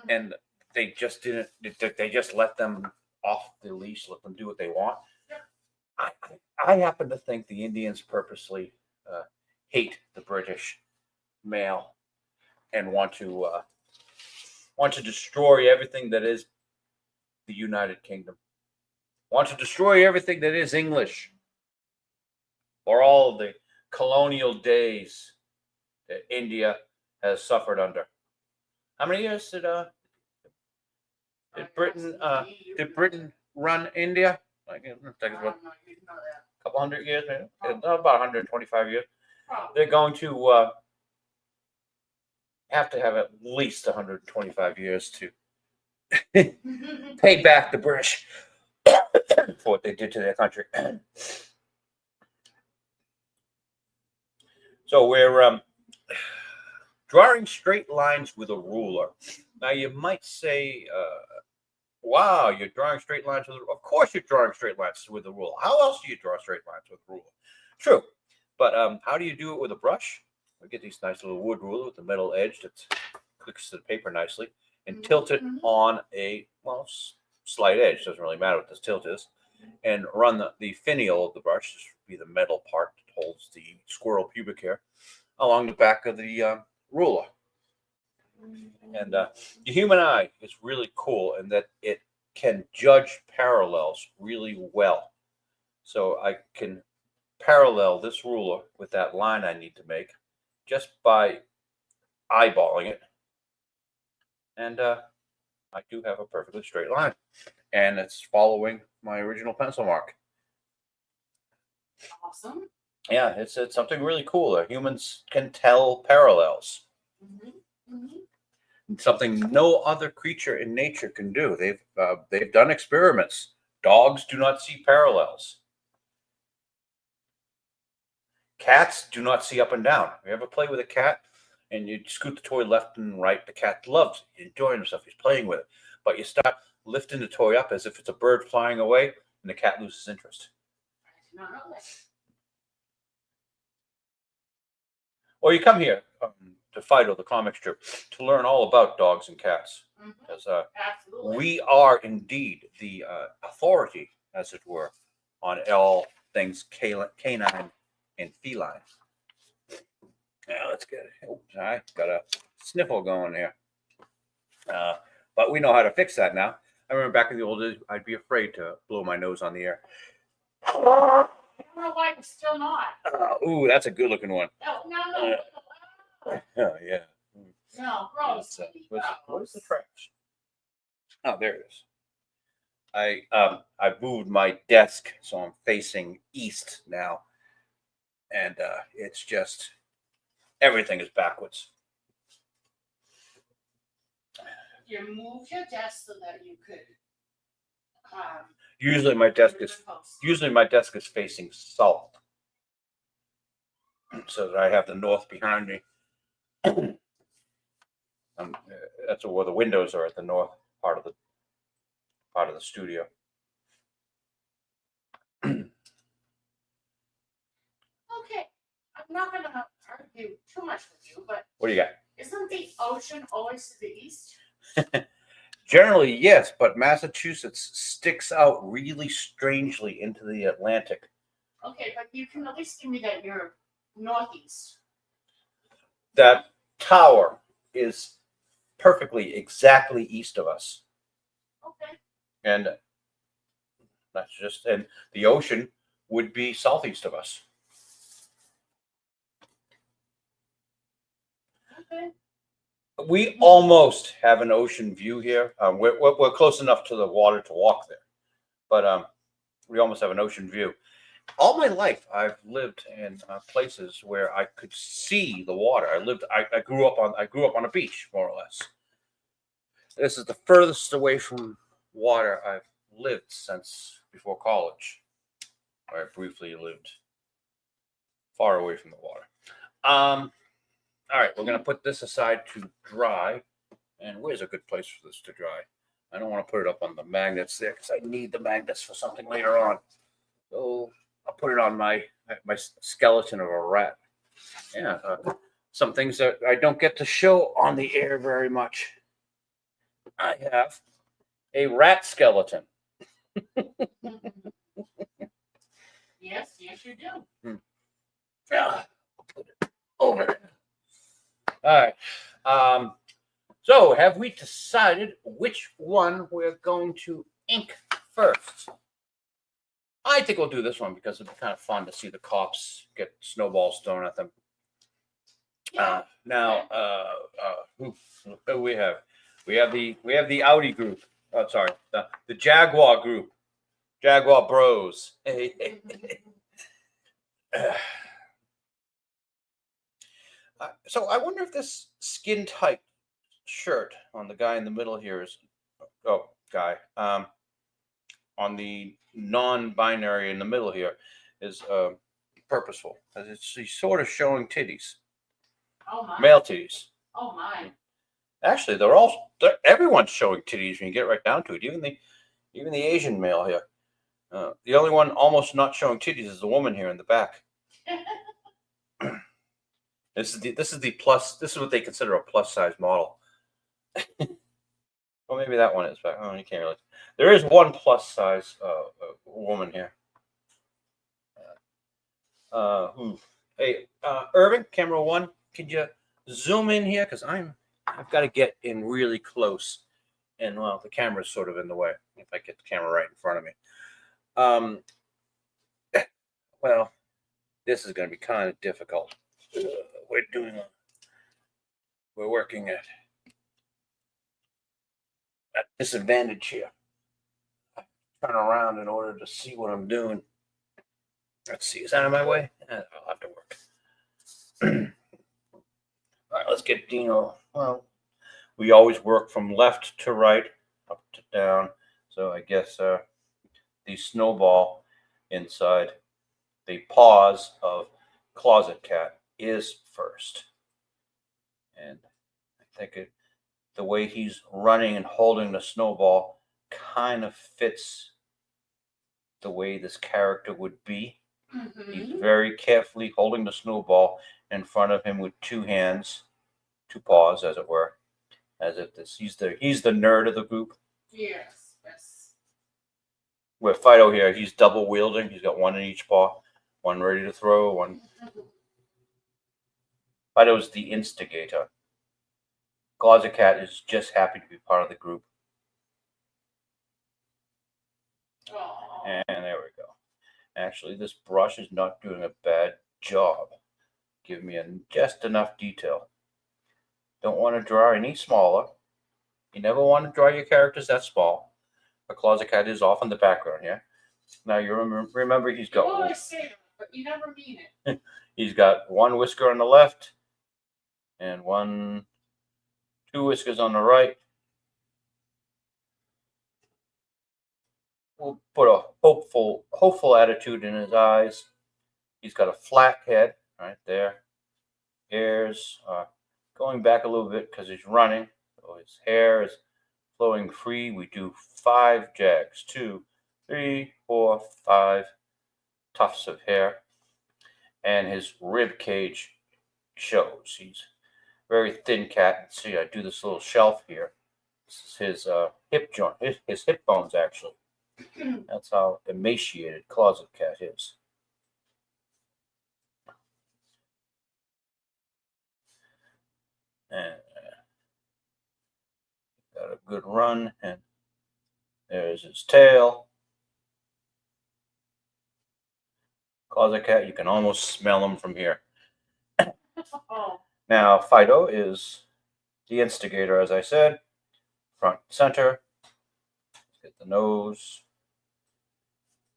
Speaker 1: and they just didn't? They just let them off the leash, let them do what they want? I happen to think the Indians purposely hate the British male and want to destroy everything that is the United Kingdom. Want to destroy everything that is English, or all of the colonial days that India has suffered under. How many years did Britain run India? I think it's about a couple hundred years, maybe about 125 years. They're going to have at least 125 years to pay back the British for what they did to their country. So we're drawing straight lines with a ruler. Now you might say, wow, you're drawing straight lines with a ruler. Of course you're drawing straight lines with a ruler. How else do you draw straight lines with a ruler? True. But how do you do it with a brush? We get these nice little wood ruler with the metal edge that clicks to the paper nicely and tilt it on a, slight edge. Doesn't really matter what this tilt is. And run the finial of the brush, this would be the metal part that holds the squirrel pubic hair, along the back of the ruler. And the human eye is really cool in that it can judge parallels really well. So I can parallel this ruler with that line I need to make just by eyeballing it. And I do have a perfectly straight line. And it's following my original pencil mark.
Speaker 2: Awesome.
Speaker 1: Yeah, it's something really cool. Humans can tell parallels. Something no other creature in nature can do. They've done experiments. Dogs do not see parallels. Cats do not see up and down. You ever play with a cat and you scoot the toy left and right? The cat loves it. He's enjoying himself. He's playing with it. But you start lifting the toy up as if it's a bird flying away, and the cat loses interest.
Speaker 2: I did not know that.
Speaker 1: Or you come here to Fido, the comic strip, to learn all about dogs and cats. Because we are indeed the authority, as it were, on all things canine and feline. Yeah, let's get it. Oops, I got a sniffle going here. But we know how to fix that now. I remember back in the old days, I'd be afraid to blow my nose on the air.
Speaker 2: I don't know why it's still not.
Speaker 1: Ooh, that's a good looking one.
Speaker 2: No.
Speaker 1: Oh, yeah.
Speaker 2: No, gross.
Speaker 1: Where's the trash? Oh, there it is. I moved my desk, so I'm facing east now. And it's just, everything is backwards.
Speaker 2: you move your desk so that you could,
Speaker 1: Usually my desk
Speaker 2: move
Speaker 1: is
Speaker 2: the post.
Speaker 1: facing south, so that I have the north behind me. That's where the windows are, at the north part of the studio.
Speaker 2: Okay, I'm not gonna argue too much with you, but
Speaker 1: What do you got?
Speaker 2: isn't the ocean always to the east?
Speaker 1: Generally, yes, but Massachusetts sticks out really strangely into the Atlantic.
Speaker 2: Okay, but you can at least give me that you're northeast.
Speaker 1: That tower is perfectly exactly east of us,
Speaker 2: Okay,
Speaker 1: and and the ocean would be southeast of us.
Speaker 2: okay.
Speaker 1: We almost have an ocean view here. We're close enough to the water to walk there, but we almost have an ocean view. All my life, I've lived in places where I could see the water. I grew up on a beach, more or less. This is the furthest away from water I've lived since before college, where I briefly lived far away from the water. All right, we're gonna put this aside to dry. And where's a good place for this to dry? I don't want to put it up on the magnets there because I need the magnets for something later on. So I'll put it on my skeleton of a rat. Yeah, some things that I don't get to show on the air very much. I have a rat skeleton.
Speaker 2: Yes, yes, you do.
Speaker 1: Yeah, put it over there. All right. So have we decided which one we're going to ink first? I think we'll do this one because it'd be kind of fun to see the cops get snowballs thrown at them. Who we have? We have the Audi group. Oh, sorry, the Jaguar group, Jaguar Bros. So I wonder if this skin tight shirt on the guy in the middle here is on the non-binary in the middle here is purposeful, because he's sort of showing titties,
Speaker 2: Oh my.
Speaker 1: male titties.
Speaker 2: Oh my.
Speaker 1: Actually, everyone's showing titties when you get right down to it. Even the Asian male here. The only one almost not showing titties is the woman here in the back. This is the plus. This is what they consider a plus size model. Well, maybe that one is back. Oh, you can't really. There is one plus size woman here. Hey, Irvin, camera one, could you zoom in here? Because I've got to get in really close, and well, the camera's sort of in the way. If I get the camera right in front of me, well, this is going to be kind of difficult. We're working at disadvantage here. Turn around in order to see what I'm doing. Let's see, is that in my way? I'll have to work. All right, let's get Dino. Well, we always work from left to right, up to down. So I guess the snowball inside the paws of Closet Cat is first. And I think the way he's running and holding the snowball kind of fits the way this character would be.
Speaker 2: Mm-hmm.
Speaker 1: He's very carefully holding the snowball in front of him with two hands, two paws, as it were. He's the nerd of the group.
Speaker 2: Yes, yes.
Speaker 1: With Fido here, he's double wielding. He's got one in each paw, one ready to throw. One. Fido's the instigator. Closet Cat is just happy to be part of the group.
Speaker 2: Oh.
Speaker 1: And there we go. Actually, this brush is not doing a bad job. Give me just enough detail. Don't want to draw any smaller. You never want to draw your characters that small. A Closet Cat is off in the background here. Now you remember he's got.
Speaker 2: You always say that, but you never mean it.
Speaker 1: He's got one whisker on the left and two whiskers on the right. we'll put a hopeful attitude in his eyes. He's got a flat head right there. Ears are going back a little bit because he's running. So his hair is flowing free. We do 5 jags. 2, 3, 4, 5 tufts of hair. And his rib cage shows. He's a very thin cat. See, I do this little shelf here. This is his hip joint, his hip bones, actually. That's how emaciated Closet Cat is. And got a good run, and there's his tail. Closet Cat, you can almost smell him from here. Now, Fido is the instigator, as I said. Front center. Let's get the nose.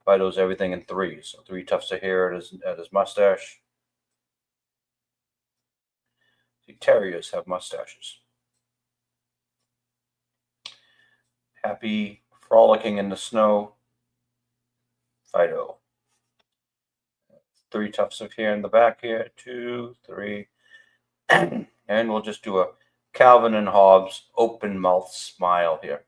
Speaker 1: Fido's everything in 3. So 3 tufts of hair at his mustache. See, terriers have mustaches. Happy frolicking in the snow. Fido. 3 tufts of hair in the back here. 2, 3. And we'll just do a Calvin and Hobbes open mouth smile here.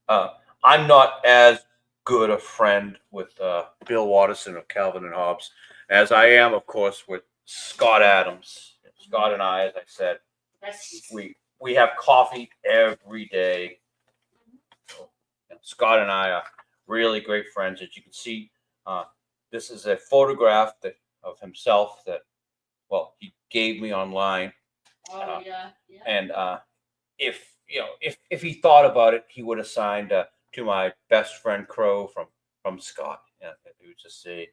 Speaker 1: I'm not as good a friend with Bill Watterson of Calvin and Hobbes as I am, of course, with Scott Adams. Scott and I, as I said, we have coffee every day. So, Scott and I are really great friends. As you can see, this is a photograph of himself that, well, he gave me online.
Speaker 2: Oh, yeah.
Speaker 1: And if he thought about it, he would have signed to my best friend Crow from Scott. He would just say,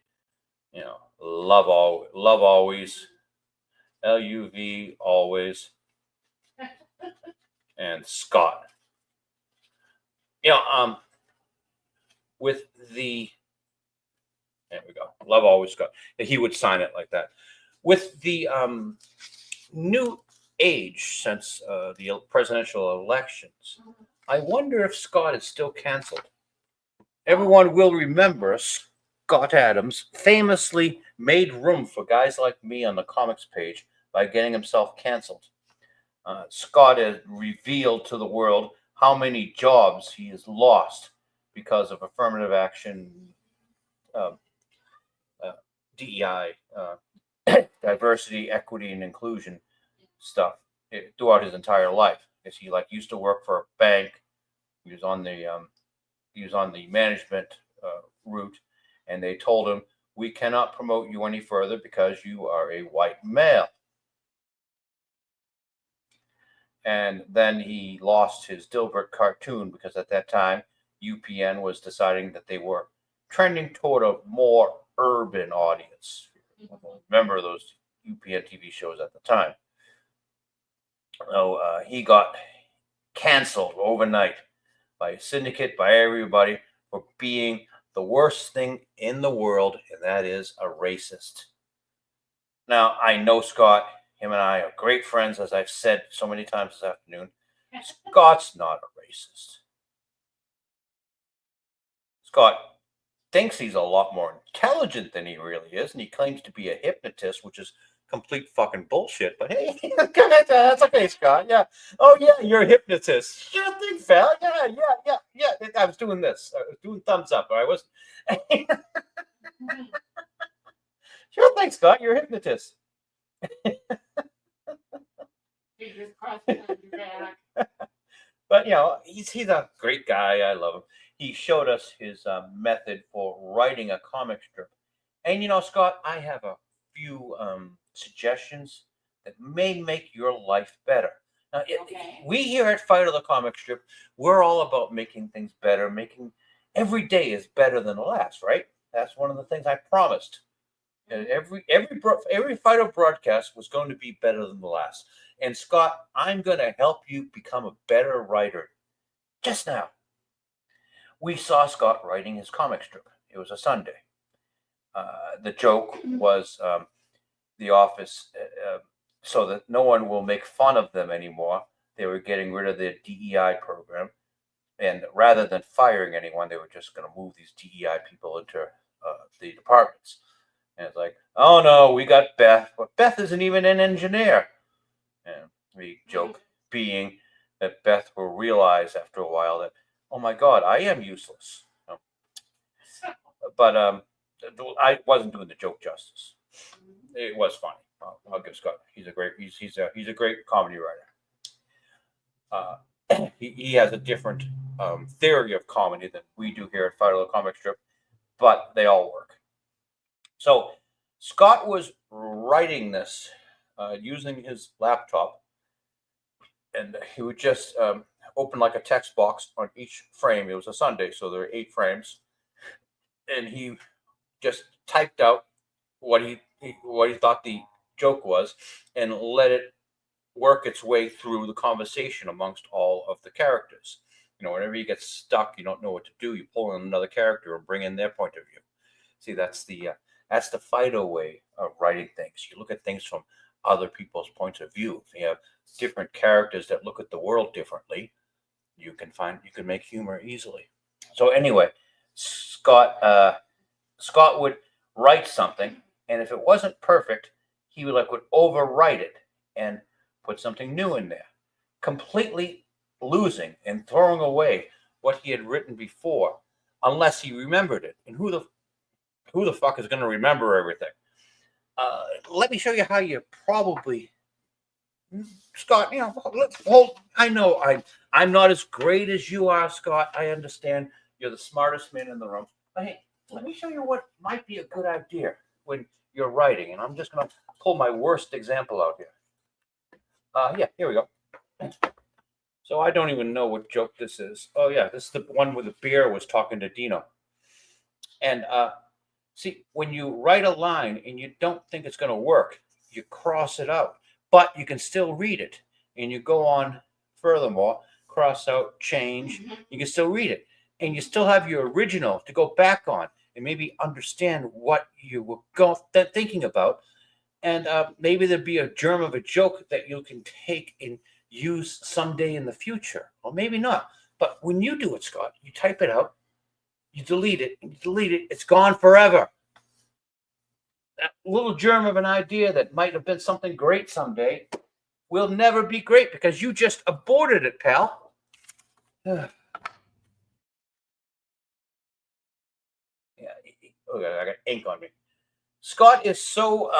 Speaker 1: love always, LUV always, and Scott. With the, there we go, love always, Scott. He would sign it like that. With the new age since the presidential elections, I wonder if Scott is still canceled. Everyone will remember Scott Adams famously made room for guys like me on the comics page by getting himself canceled. Scott has revealed to the world how many jobs he has lost because of affirmative action, DEI, diversity, equity, and inclusion stuff throughout his entire life. Because he used to work for a bank. He was on the management route, and they told him, "We cannot promote you any further because you are a white male." And then he lost his Dilbert cartoon because at that time UPN was deciding that they were trending toward a more urban audience. Remember those UPN TV shows at the time. So he got canceled overnight by a syndicate, by everybody, for being the worst thing in the world, and that is a racist. Now, I know Scott. Him and I are great friends, as I've said so many times this afternoon. Scott's not a racist. Scott thinks he's a lot more intelligent than he really is, and he claims to be a hypnotist, which is complete fucking bullshit. But hey, that's okay, Scott. Yeah. Oh yeah, you're a hypnotist. Sure thing, pal. Yeah. I was doing this. I was doing thumbs up, or I wasn't. Sure thing, Scott. You're a hypnotist. But he's a great guy. I love him. He showed us his method for writing a comic strip, and Scott, I have a few suggestions that may make your life better. Now, we here at Fido the Comic Strip, we're all about making things better. Making every day is better than the last, right? That's one of the things I promised. And every Fido broadcast was going to be better than the last. And Scott, I'm going to help you become a better writer. Just now, we saw Scott writing his comic strip. It was a Sunday. The joke was The Office, so that no one will make fun of them anymore. they were getting rid of their DEI program, and rather than firing anyone, they were just going to move these DEI people into the departments. And it's like, oh no, we got Beth, but Beth isn't even an engineer. And the joke being that Beth will realize after a while that, oh my God, I am useless. But I wasn't doing the joke justice. It was funny. I'll give Scott. He's a great comedy writer. He has a different theory of comedy than we do here at Fido the Comic Strip, but they all work. So Scott was writing this using his laptop, and he would just open like a text box on each frame. It was a Sunday, so there were 8 frames, and he just typed out what he thought the joke was, and let it work its way through the conversation amongst all of the characters. You know, whenever you get stuck, you don't know what to do, you pull in another character and bring in their point of view. See, that's the Fido way of writing things. You look at things from other people's points of view. If you have different characters that look at the world differently, you can make humor easily. So anyway, Scott would write something, and if it wasn't perfect, he would overwrite it and put something new in there, completely losing and throwing away what he had written before, unless he remembered it. And who the fuck is going to remember everything? Let me show you how you probably, Scott. You know, let's hold. I know I'm not as great as you are, Scott. I understand you're the smartest man in the room. But hey, let me show you what might be a good idea when you're writing. And I'm just going to pull my worst example out here. Yeah, here we go. So I don't even know what joke this is. Oh yeah, this is the one where the bear was talking to Dino. And see, when you write a line and you don't think it's going to work, you cross it out, but you can still read it. And you go on furthermore, cross out, change. You can still read it, and you still have your original to go back on and maybe understand what you were thinking about. And maybe there'd be a germ of a joke that you can take and use someday in the future, or maybe not. But when you do it, Scott, you type it out, you delete it, and you delete it. It's gone forever. That little germ of an idea that might have been something great someday will never be great because you just aborted it, pal. Yeah, okay, I got ink on me. Scott is so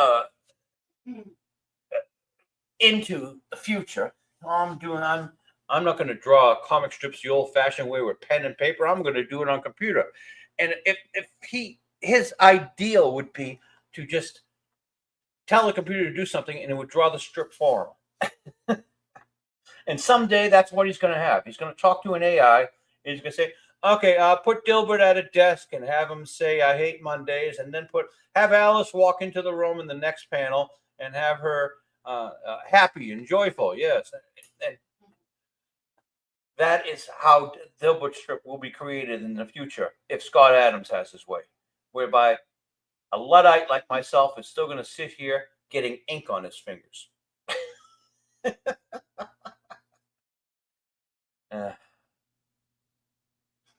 Speaker 1: into the future. I'm not going to draw comic strips the old-fashioned way with pen and paper. I'm going to do it on computer. And if his ideal would be to just tell the computer to do something and it would draw the strip for him. And someday that's what he's going to have. He's going to talk to an AI. And he's going to say, okay, put Dilbert at a desk and have him say, I hate Mondays. And then have Alice walk into the room in the next panel and have her happy and joyful. Yes. And that is how Dilbert strip will be created in the future if Scott Adams has his way, whereby a Luddite like myself is still going to sit here getting ink on his fingers.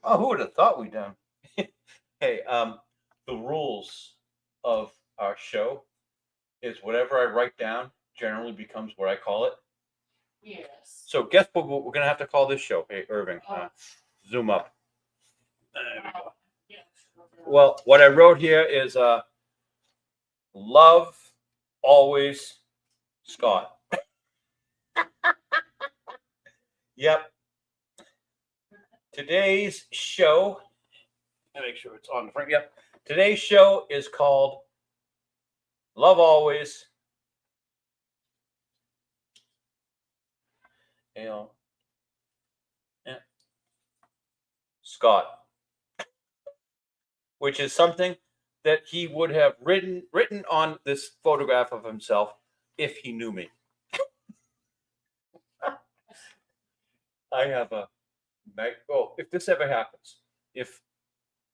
Speaker 1: Oh, who would have thought we'd done? Hey, the rules of our show is whatever I write down generally becomes what I call it.
Speaker 2: Yes.
Speaker 1: So guess what we're going to have to call this show? Hey, Irving, zoom up. There we go.
Speaker 2: Yes.
Speaker 1: Well, what I wrote here is love always Scott. Yep. Today's show, let me make sure it's on the front. Yep. Today's show is called Love Always. Scott, which is something that he would have written on this photograph of himself if he knew me. I have if this ever happens, if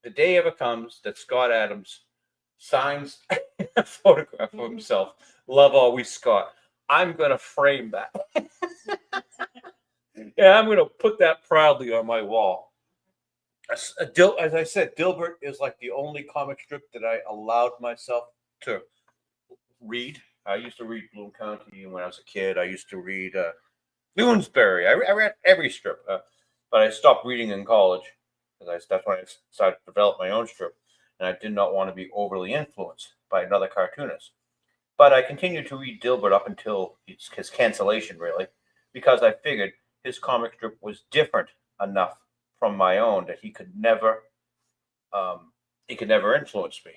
Speaker 1: the day ever comes that Scott Adams signs a photograph of himself, Love Always Scott, I'm going to frame that. Yeah, I'm going to put that proudly on my wall. As I said, Dilbert is like the only comic strip that I allowed myself to read. I used to read Bloom County when I was a kid. I used to read Doonesbury. I read every strip, but I stopped reading in college because that's when I started to develop my own strip, and I did not want to be overly influenced by another cartoonist. But I continued to read Dilbert up until his cancellation, really, because I figured his comic strip was different enough from my own that um, he could never influence me.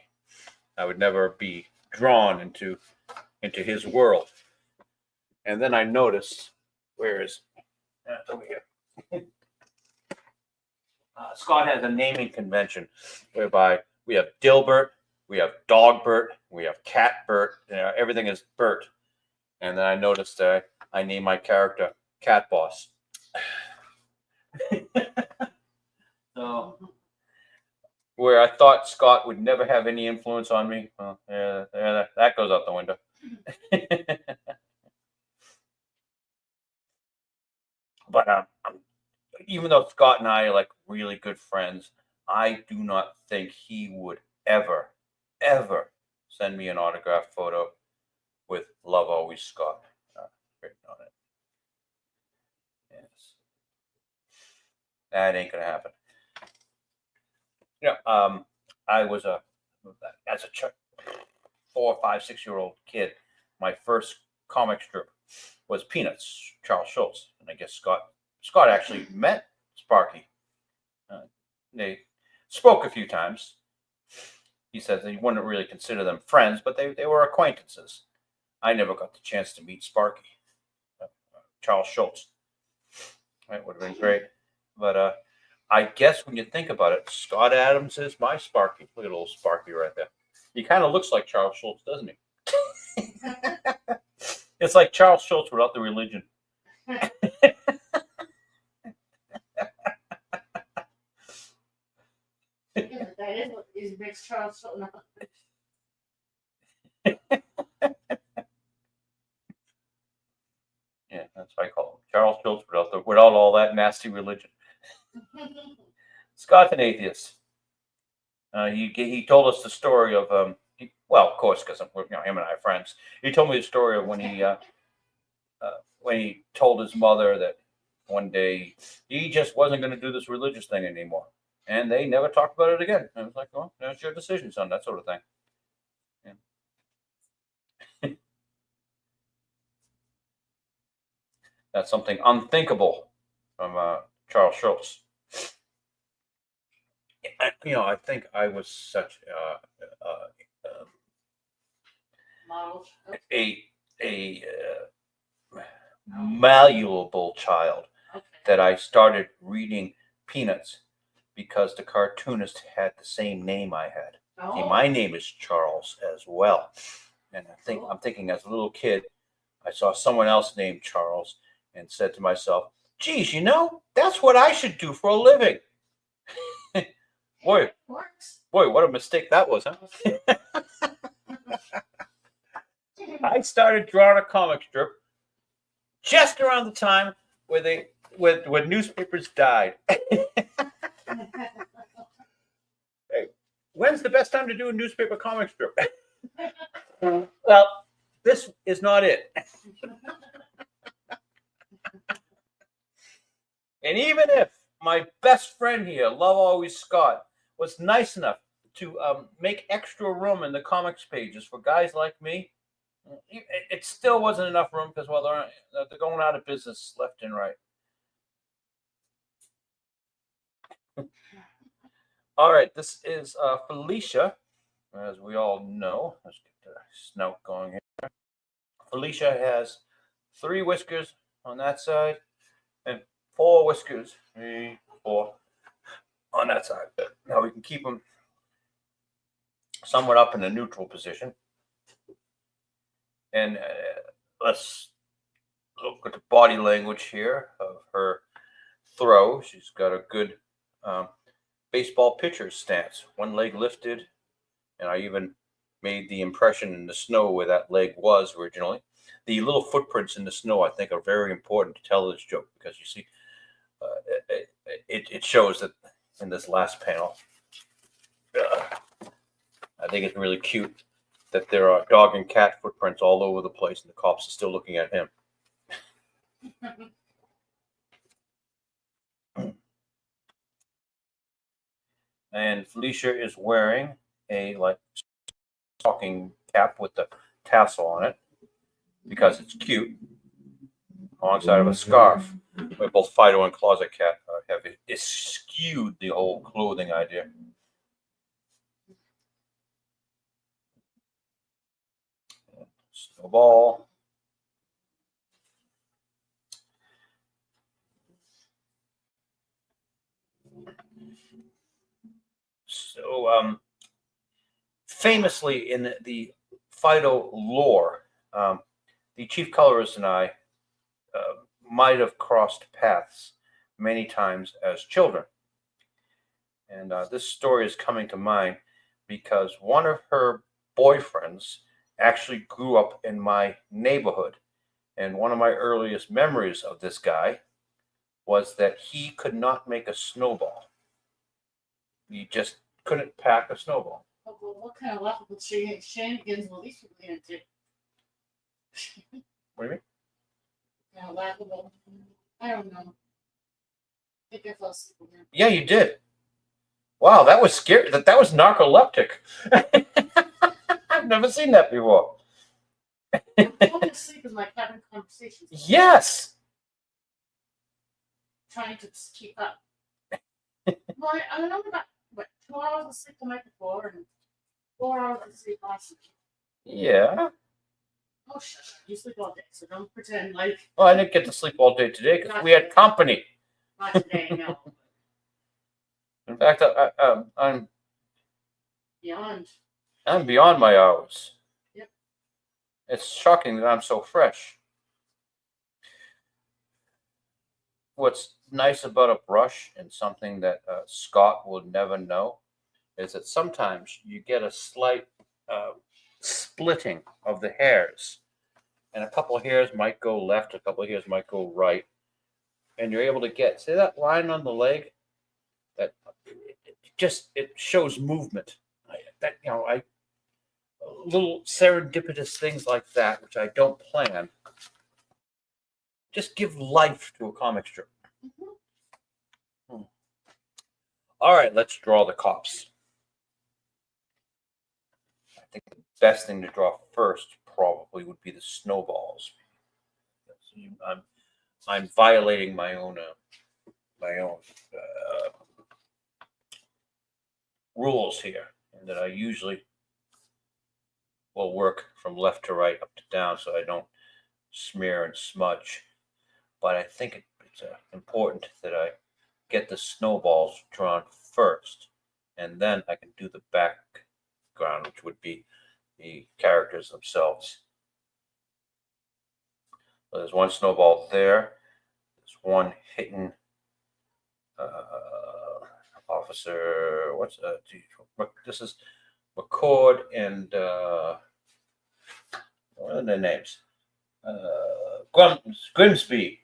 Speaker 1: I would never be drawn into his world. And then I noticed, where is over here? Scott has a naming convention whereby we have Dilbert, we have Dogbert, we have Catbert. Everything is Bert. And then I noticed that I named my character Cat Boss. So, where I thought Scott would never have any influence on me, well, yeah, that goes out the window. But even though Scott and I are like really good friends, I do not think he would ever send me an autographed photo with "Love Always Scott" written on it. Yes, that ain't gonna happen. I was as a 4, 5, 6-year-old kid. My first comic strip was Peanuts, Charles Schulz, and I guess Scott actually met Sparky. They spoke a few times. He said that he wouldn't really consider them friends, but they were acquaintances. I never got the chance to meet Sparky, Charles Schulz. That would have been great. But I guess when you think about it, Scott Adams is my Sparky. Look at little Sparky right there. He kind of looks like Charles Schulz, doesn't he? It's like Charles Schulz without the religion.
Speaker 2: Yeah, that is what is makes Charles so now.
Speaker 1: Yeah, that's what I call him. Charles Schulz without all that nasty religion. Scott's an atheist. He told us the story of well, of course, because him and I are friends. He told me the story of when he told his mother that one day he just wasn't going to do this religious thing anymore, and they never talked about it again. And I was like, well, that's your decision, son. That sort of thing. Yeah. That's something unthinkable from Charles Schulz. I think I was such a malleable child that I started reading Peanuts because the cartoonist had the same name I had. See, my name is Charles as well, and I'm thinking as a little kid, I saw someone else named Charles and said to myself, "Geez, that's what I should do for a living." Boy, what a mistake that was, huh? I started drawing a comic strip just around the time where newspapers died. Hey, when's the best time to do a newspaper comic strip? Well, this is not it. And even if my best friend here, Love Always Scott, was nice enough to make extra room in the comics pages for guys like me, it still wasn't enough room because, well, they're going out of business left and right. All right, this is Felicia, as we all know. Let's get the snout going here. Felicia has 3 whiskers on that side and 4 whiskers, 3, 4 on that side. Now we can keep them somewhat up in a neutral position. And let's look at the body language here of her throw. She's got a good baseball pitcher's stance. One leg lifted, and I even made the impression in the snow where that leg was originally. the little footprints in the snow, I think, are very important to tell this joke because you see, it shows that in this last panel. I think it's really cute that there are dog and cat footprints all over the place, and the cops are still looking at him. And Felicia is wearing a stocking cap with the tassel on it because it's cute, alongside of a scarf. Where both Fido and Closet Cat have skewed the whole clothing idea. Snowball. So, famously in the Fido lore, the chief colorist and I might have crossed paths many times as children. And this story is coming to mind because one of her boyfriends actually grew up in my neighborhood. And one of my earliest memories of this guy was that he could not make a snowball. He just couldn't pack a snowball.
Speaker 2: Well, what kind of laughable shenanigans will these people get into?
Speaker 1: What do you mean?
Speaker 2: Kind of laughable. I don't know. I think I fell asleep again.
Speaker 1: Yeah, you did. Wow, that was scary. That was narcoleptic. I've never seen that before.
Speaker 2: I'm falling asleep and like having conversations.
Speaker 1: Yes.
Speaker 2: Trying to just keep up. Well, I only got 2 hours of sleep the night before and 4 hours of sleep last night.
Speaker 1: Yeah.
Speaker 2: Oh, shut up. You sleep all day, so don't pretend like.
Speaker 1: Well, I didn't get to sleep all day today because we had company.
Speaker 2: Not today, no.
Speaker 1: In fact, I'm
Speaker 2: Beyond.
Speaker 1: I'm beyond my hours.
Speaker 2: Yep.
Speaker 1: It's shocking that I'm so fresh. What's nice about a brush and something that Scott will never know is that sometimes you get a slight splitting of the hairs. And a couple of hairs might go left, a couple of hairs might go right. And you're able to get, see that line on the leg? That it shows movement. Little serendipitous things like that, which I don't plan, just give life to a comic strip. All right, let's draw the cops. I think the best thing to draw first probably would be the snowballs. I'm violating my own rules here, and that I usually will work from left to right, up to down, so I don't smear and smudge. But I think it's important that I get the snowballs drawn first, and then I can do the background, which would be the characters themselves. So there's one snowball there. There's one hitting Officer. This is McCord and what are their names? Grimsby.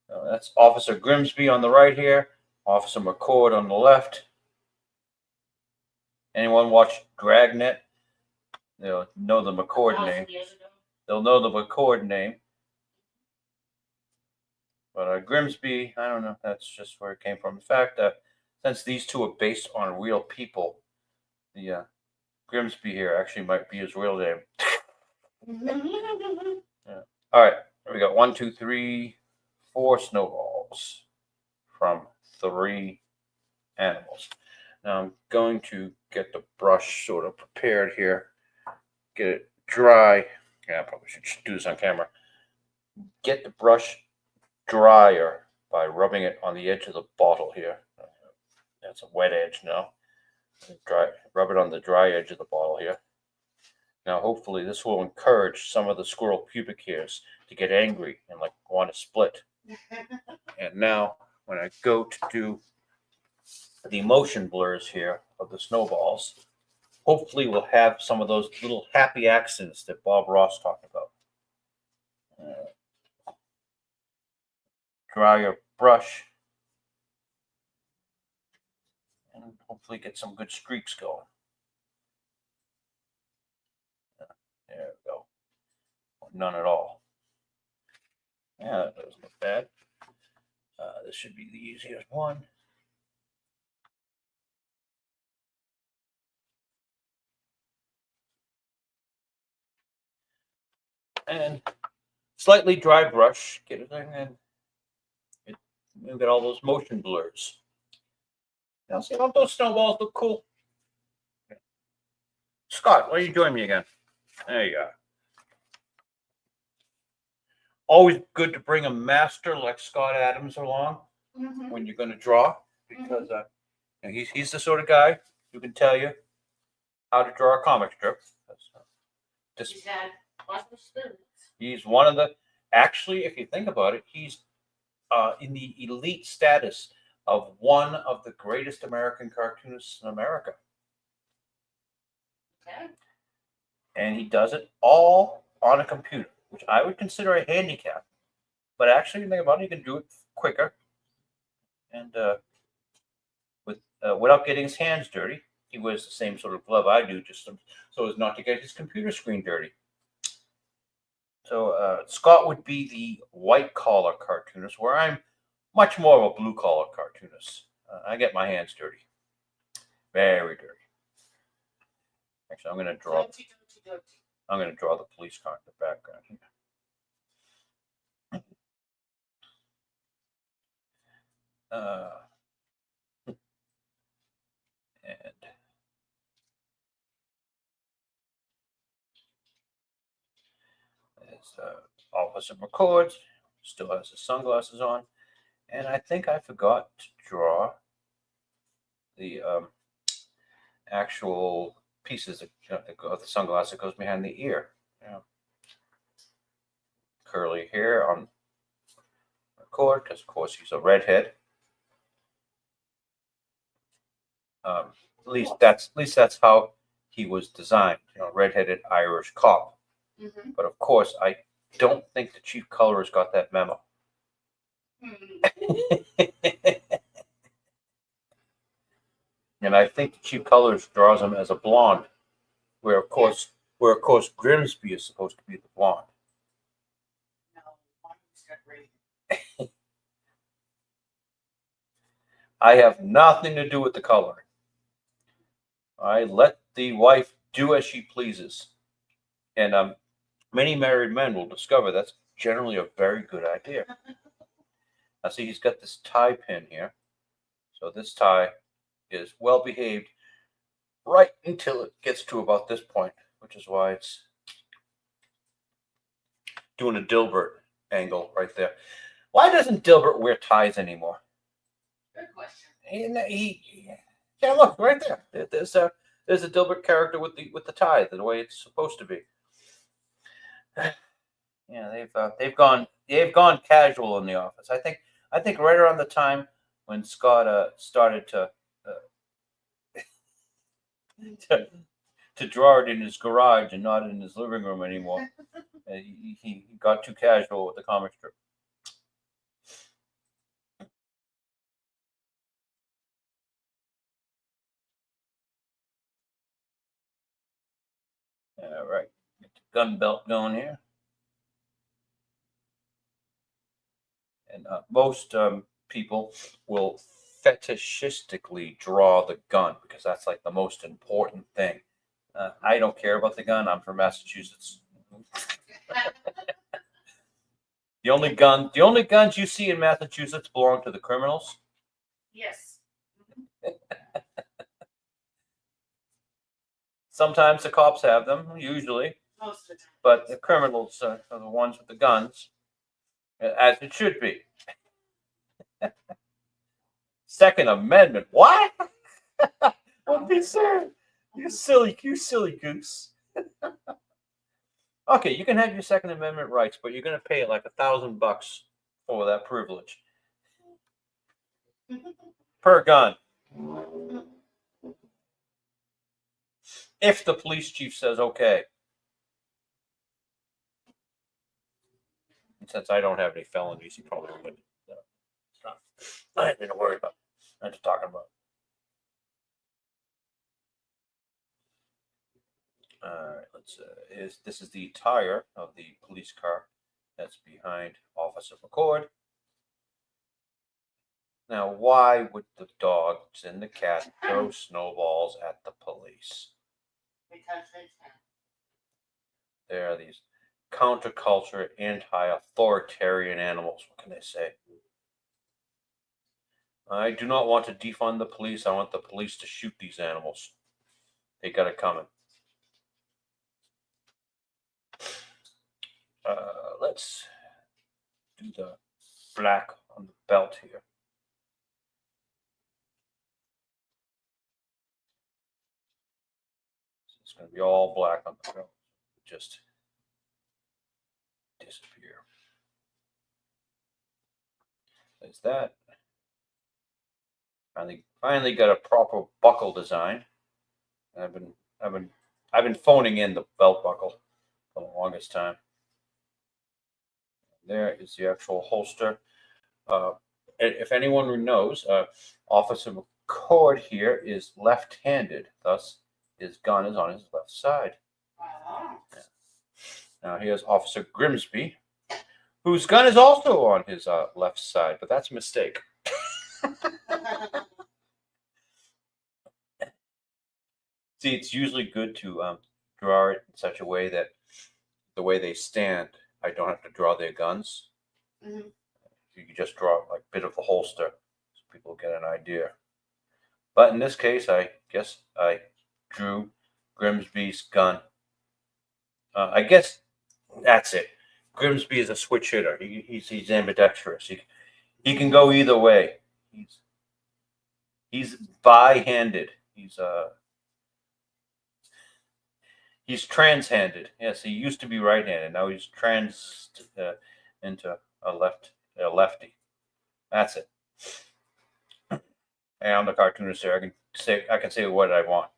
Speaker 1: That's Officer Grimsby on the right here. Officer McCord on the left. Anyone watch Dragnet? They'll know the McCord name. They'll know the McCord name. But Grimsby, I don't know. That's just where it came from. In fact, since these two are based on real people, the Grimsby here actually might be his real name. Yeah. All right, we got 1, 2, 3, 4 snowballs from 3 animals. Now I'm going to get the brush sort of prepared here, get it dry. Yeah, I probably should do this on camera. Get the brush drier by rubbing it on the edge of the bottle here. That's a wet edge now. Rub it on the dry edge of the bottle here. Now, hopefully, this will encourage some of the squirrel pubic hairs to get angry and want to split. And now, when I go to do the motion blurs here of the snowballs, hopefully we'll have some of those little happy accents that Bob Ross talked about. Dry your brush and hopefully get some good streaks going. There we go. None at all. Yeah, that doesn't look bad. This should be the easiest one. And slightly dry brush, get it in, and you get all those motion blurs. Now, see, don't those snowballs look cool? Scott, why are you joining me again? There you are. Always good to bring a master like Scott Adams along when you're going to draw, because he's the sort of guy who can tell you how to draw a comic strip. He's one of the, actually, if you think about it, he's in the elite status of one of the greatest American cartoonists in America.
Speaker 2: Okay.
Speaker 1: And he does it all on a computer, which I would consider a handicap. But actually, think about it, you can do it quicker and without getting his hands dirty. He wears the same sort of glove I do, just so as not to get his computer screen dirty. So Scott would be the white collar cartoonist, where I'm much more of a blue collar cartoonist. I get my hands dirty, very dirty. Actually, I'm going to draw. I'm going to draw the police car in the background here. And there's Officer McCord, still has his sunglasses on. And I think I forgot to draw the actual pieces of the sunglasses that goes behind the ear. Yeah. Curly hair on McCord, because of course he's a redhead. At least that's how he was designed. Redheaded Irish cop. But of course, I don't think the chief colorist got that memo. And I think the chief colorist draws him as a blonde, where of course Grimsby is supposed to be the blonde. I have nothing to do with the coloring. I let the wife do as she pleases. And many married men will discover that's generally a very good idea. Now see, he's got this tie pin here. So this tie is well behaved right until it gets to about this point, which is why it's doing a Dilbert angle right there. Why doesn't Dilbert wear ties anymore?
Speaker 2: Good question.
Speaker 1: Yeah, look right there. There's a Dilbert character with the tie, the way it's supposed to be. Yeah, they've gone casual in the office. I think right around the time when Scott started to draw it in his garage and not in his living room anymore, he got too casual with the comic strip. All right, get the gun belt going here. And most people will fetishistically draw the gun because that's like the most important thing. I don't care about the gun. I'm from Massachusetts. The only guns you see in Massachusetts belong to the criminals.
Speaker 2: Yes.
Speaker 1: Sometimes the cops have them, usually.
Speaker 2: Most of the time.
Speaker 1: But the criminals are the ones with the guns, as it should be. Second Amendment. What? What did he say? You silly goose. Okay, you can have your Second Amendment rights, but you're going to pay like $1,000 for that privilege per gun. If the police chief says okay. And since I don't have any felonies, he probably wouldn't. I ain't gonna worry about. I'm just talking about. All right, let's. This is the tire of the police car that's behind Officer McCord. Now, why would the dogs and the cat throw snowballs at the police?
Speaker 2: Because they can.
Speaker 1: There are these counterculture, anti-authoritarian animals. What can they say? I do not want to defund the police. I want the police to shoot these animals. They got it coming. Let's do the black on the belt here. It's going to be all black on the belt. Just disappear. There's that. Finally got a proper buckle design. I've been phoning in the belt buckle for the longest time. There is the actual holster. If anyone knows, Officer McCord here is left-handed, thus his gun is on his left side.
Speaker 2: Wow.
Speaker 1: Now here's Officer Grimsby, whose gun is also on his left side, but that's a mistake. See, it's usually good to draw it in such a way that the way they stand, I don't have to draw their guns.
Speaker 2: Mm-hmm.
Speaker 1: You can just draw like a bit of the holster so people get an idea. But in this case, I guess I drew Grimsby's gun. I guess that's it. Grimsby is a switch hitter. He's ambidextrous. He can go either way. He's bi-handed. He's trans-handed. Yes, he used to be right-handed. Now he's trans into a lefty. That's it. And I'm the cartoonist here. I can say what I want.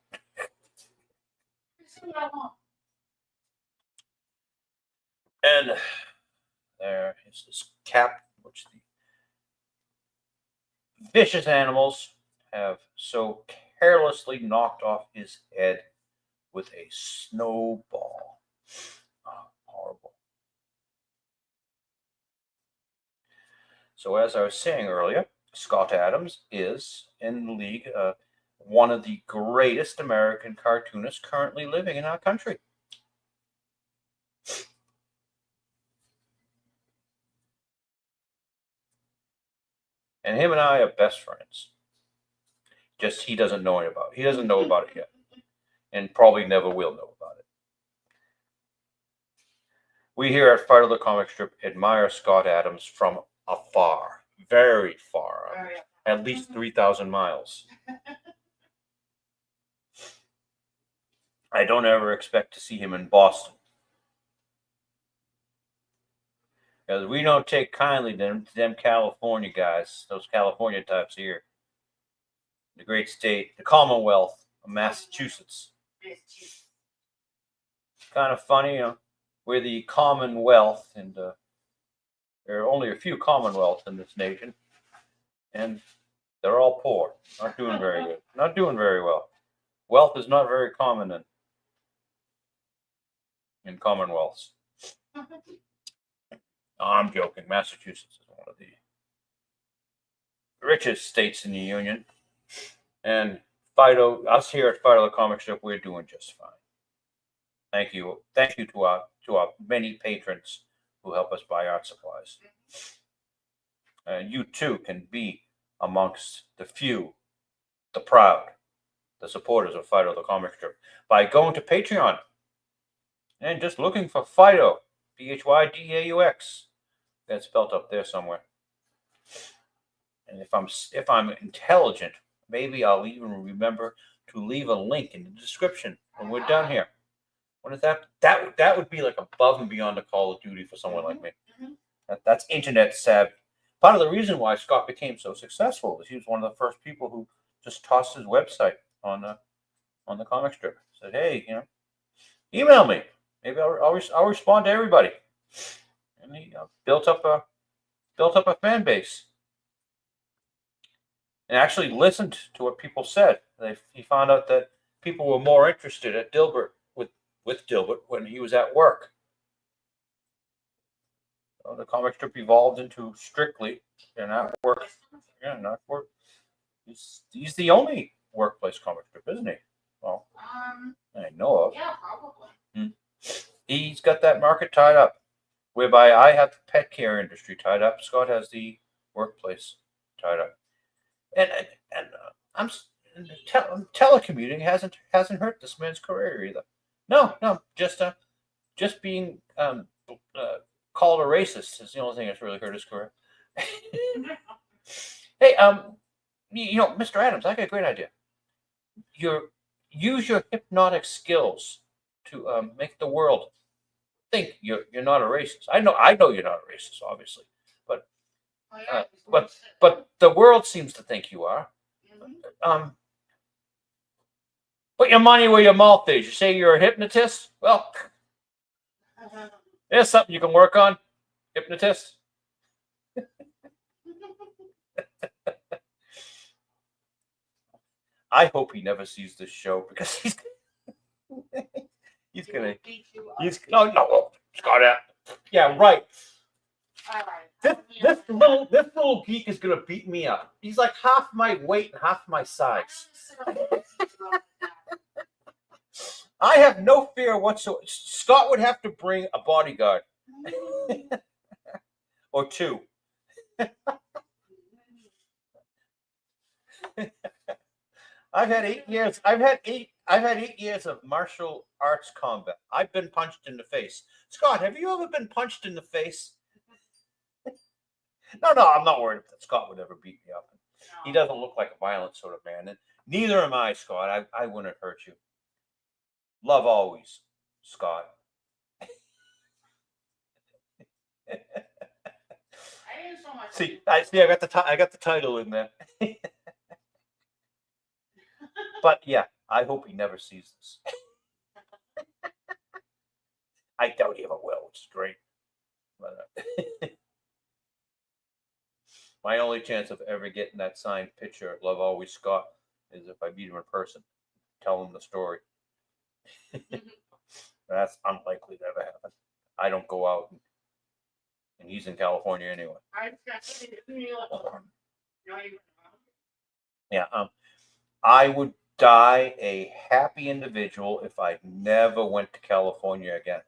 Speaker 1: And there is this cap, which the vicious animals have so carelessly knocked off his head with a snowball. Oh, horrible. So as I was saying earlier, Scott Adams is in the league, one of the greatest American cartoonists currently living in our country. And him and I are best friends. Just he doesn't know about it. He doesn't know about it yet. And probably never will know about it. We here at Fido the Comic Strip admire Scott Adams from afar. Very far. At least 3,000 miles. I don't ever expect to see him in Boston. Because we don't take kindly to them California guys, those California types here. The great state, the Commonwealth of Massachusetts. It's kind of funny, you know, we're the Commonwealth, and there are only a few Commonwealths in this nation, and they're all poor, not doing very good, not doing very well. Wealth is not very common in Commonwealths. I'm joking. Massachusetts is one of the richest states in the Union. And Fido, us here at Fido the Comic Strip, we're doing just fine. Thank you to our many patrons who help us buy art supplies. And you too can be amongst the few, the proud, the supporters of Fido the Comic Strip by going to Patreon and just looking for Fido, Phydaux. That's spelled up there somewhere. And if I'm intelligent, maybe I'll even remember to leave a link in the description when we're done here. What is that? That would be like above and beyond a Call of Duty for someone like me. That's internet savvy. Part of the reason why Scott became so successful is he was one of the first people who just tossed his website on the comic strip. Said, hey, you know, email me. Maybe I'll respond to everybody. and he built up a fan base, and actually listened to what people said. He found out that people were more interested at Dilbert with Dilbert when he was at work. So the comic strip evolved into Strictly, and that work. Yeah, not work. He's the only workplace comic strip, isn't he? Well, I know of.
Speaker 2: Yeah, probably.
Speaker 1: He's got that market tied up, whereby I have the pet care industry tied up. Scott has the workplace tied up, and I'm telecommuting hasn't hurt this man's career either. No, just being called a racist is the only thing that's really hurt his career. Hey, Mr. Adams, I got a great idea. Use your hypnotic skills to make the world think you're not a racist. I know you're not a racist, obviously, but but the world seems to think you are. Put your money where your mouth is. You say you're a hypnotist? Well, there's something you can work on, hypnotist. I hope he never sees this show because he's gonna no Scott. Yeah, right.
Speaker 2: All right.
Speaker 1: This little geek is gonna beat me up. He's like half my weight and half my size. I have no fear whatsoever. Scott would have to bring a bodyguard or two. I've had 8 years. I've had 8 years of martial arts combat. I've been punched in the face. Scott, have you ever been punched in the face? No, I'm not worried that Scott would ever beat me up. He doesn't look like a violent sort of man, and neither am I, Scott. I wouldn't hurt you. Love always, Scott. See, I got the title in there. But yeah, I hope he never sees this. I doubt he ever will, which is great. But, my only chance of ever getting that signed picture at Love Always Scott is if I meet him in person, tell him the story. That's unlikely to ever happen. I don't go out, and he's in California anyway. Yeah, I would die a happy individual if I never went to California again.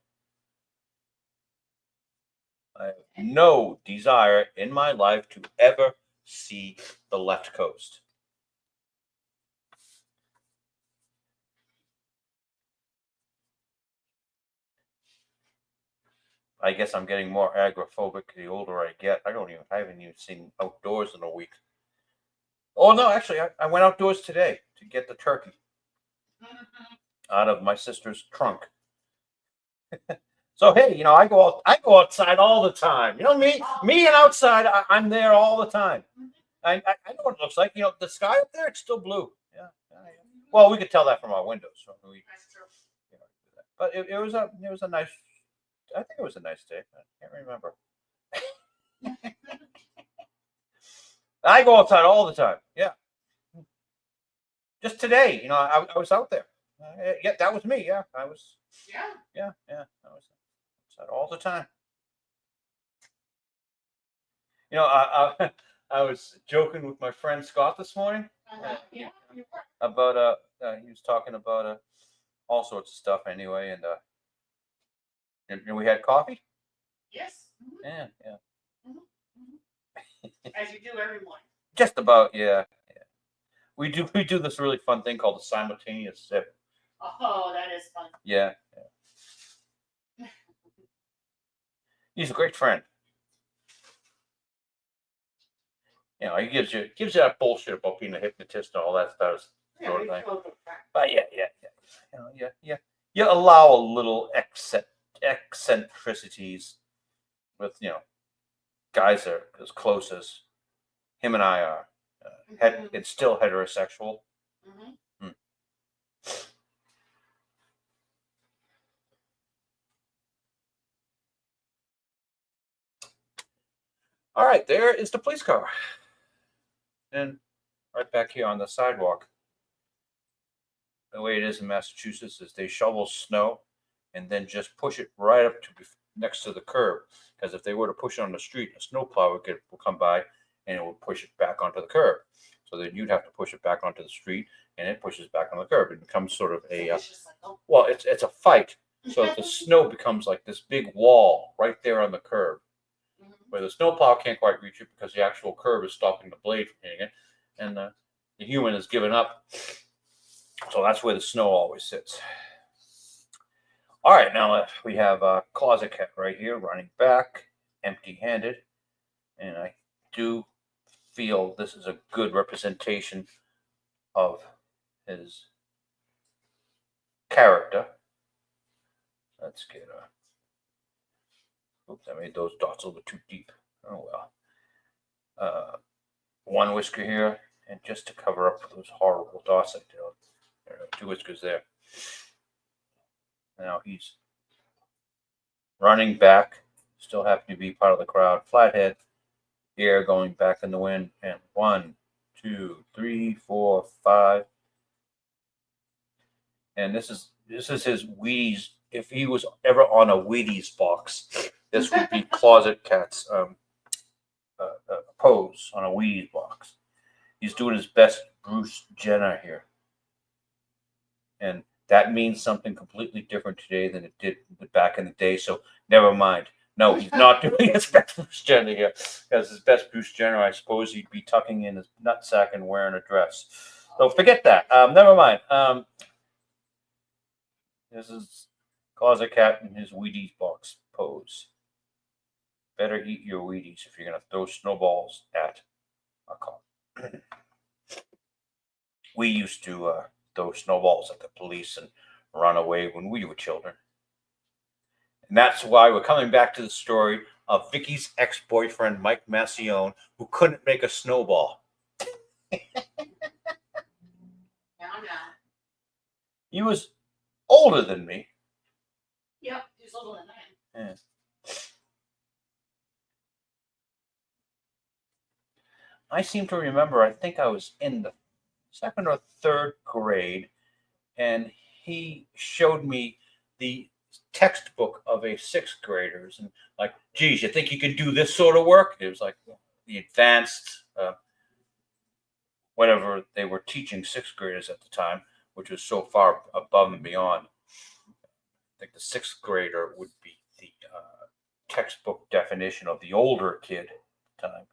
Speaker 1: I have no desire in my life to ever see the left coast. I guess I'm getting more agoraphobic the older I get. I haven't even seen outdoors in a week. Oh no, actually, I went outdoors today to get the turkey out of my sister's trunk. So hey, I go outside all the time. Me and outside, I'm there all the time. I know what it looks like. The sky up there, it's still blue. Yeah. Well, we could tell that from our windows. So but it was a nice. I think it was a nice day. I can't remember. I go outside all the time. Yeah. Just today, I was out there. Yeah, that was me. Yeah, I was. Yeah. I was outside all the time. I was joking with my friend Scott this morning about he was talking about all sorts of stuff anyway, and we had coffee.
Speaker 2: Yes.
Speaker 1: Yeah.
Speaker 2: As you do every morning.
Speaker 1: Just about, yeah. We do this really fun thing called a simultaneous sip.
Speaker 2: Oh, that is fun.
Speaker 1: Yeah. He's a great friend. He gives you that bullshit about being a hypnotist and all that stuff. Sort of thing. But yeah. You allow a little eccentricities with guys that are as close as him and I are. It's still heterosexual. All right, there is the police car. And right back here on the sidewalk. The way it is in Massachusetts is they shovel snow and then just push it right up to next to the curb. Because if they were to push it on the street, a snowplow will come by and it will push it back onto the curb. So then you'd have to push it back onto the street, and it pushes back on the curb. It becomes sort of a well, it's a fight. So the snow becomes like this big wall right there on the curb, where the snowplow can't quite reach it because the actual curb is stopping the blade from hitting it, and the human has given up. So that's where the snow always sits. All right, now we have a closet cat right here running back, empty-handed, and I do feel this is a good representation of his character. Let's get oops, I made those dots a little too deep. Oh well. One whisker here, and just to cover up those horrible dots I did. There are 2 whiskers there. Now he's running back, still happy to be part of the crowd. Flathead, air going back in the wind, and 1, 2, 3, 4, 5. And this is his Wheaties. If he was ever on a Wheaties box, this would be Closet Cat's pose on a Wheaties box. He's doing his best Bruce Jenner here. And that means something completely different today than it did back in the day. So never mind. No, he's not doing his best Bruce Jenner here. Because his best Bruce Jenner, I suppose he'd be tucking in his nutsack and wearing a dress. So forget that. Never mind. This is Closet Cat in his Wheaties box pose. Better eat your Wheaties if you're going to throw snowballs at a cop. We used to throw snowballs at the police and run away when we were children. And that's why we're coming back to the story of Vicky's ex-boyfriend, Mike Massione, who couldn't make a snowball. He was older than me.
Speaker 2: Yep, he was older than I am.
Speaker 1: Yeah. I seem to remember, I think I was in the 2nd or 3rd grade, and he showed me the textbook of a 6th graders, and like, geez, you think you can do this sort of work? It was like the advanced, whatever they were teaching 6th graders at the time, which was so far above and beyond. I think the 6th grader would be the textbook definition of the older kid at the time.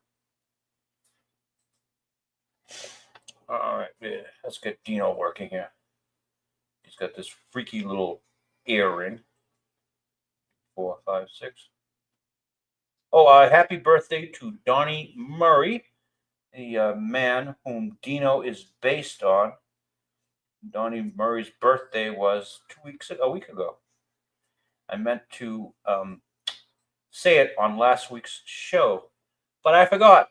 Speaker 1: All right, yeah, let's get Dino working here. He's got this freaky little earring. 4, 5, 6. Oh, happy birthday to Donnie Murray, the man whom Dino is based on. Donnie Murray's birthday was a week ago. I meant to say it on last week's show, but I forgot.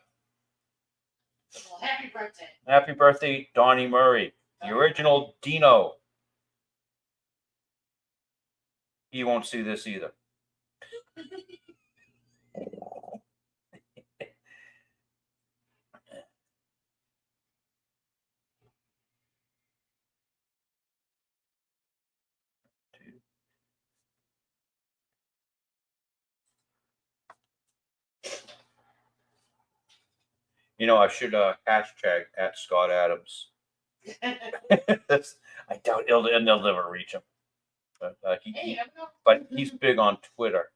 Speaker 2: Well, happy birthday.
Speaker 1: Happy birthday, Donnie Murray, the original Dino. He won't see this either. You know, I should hashtag at Scott Adams. I doubt they'll never reach him. But he's big on Twitter.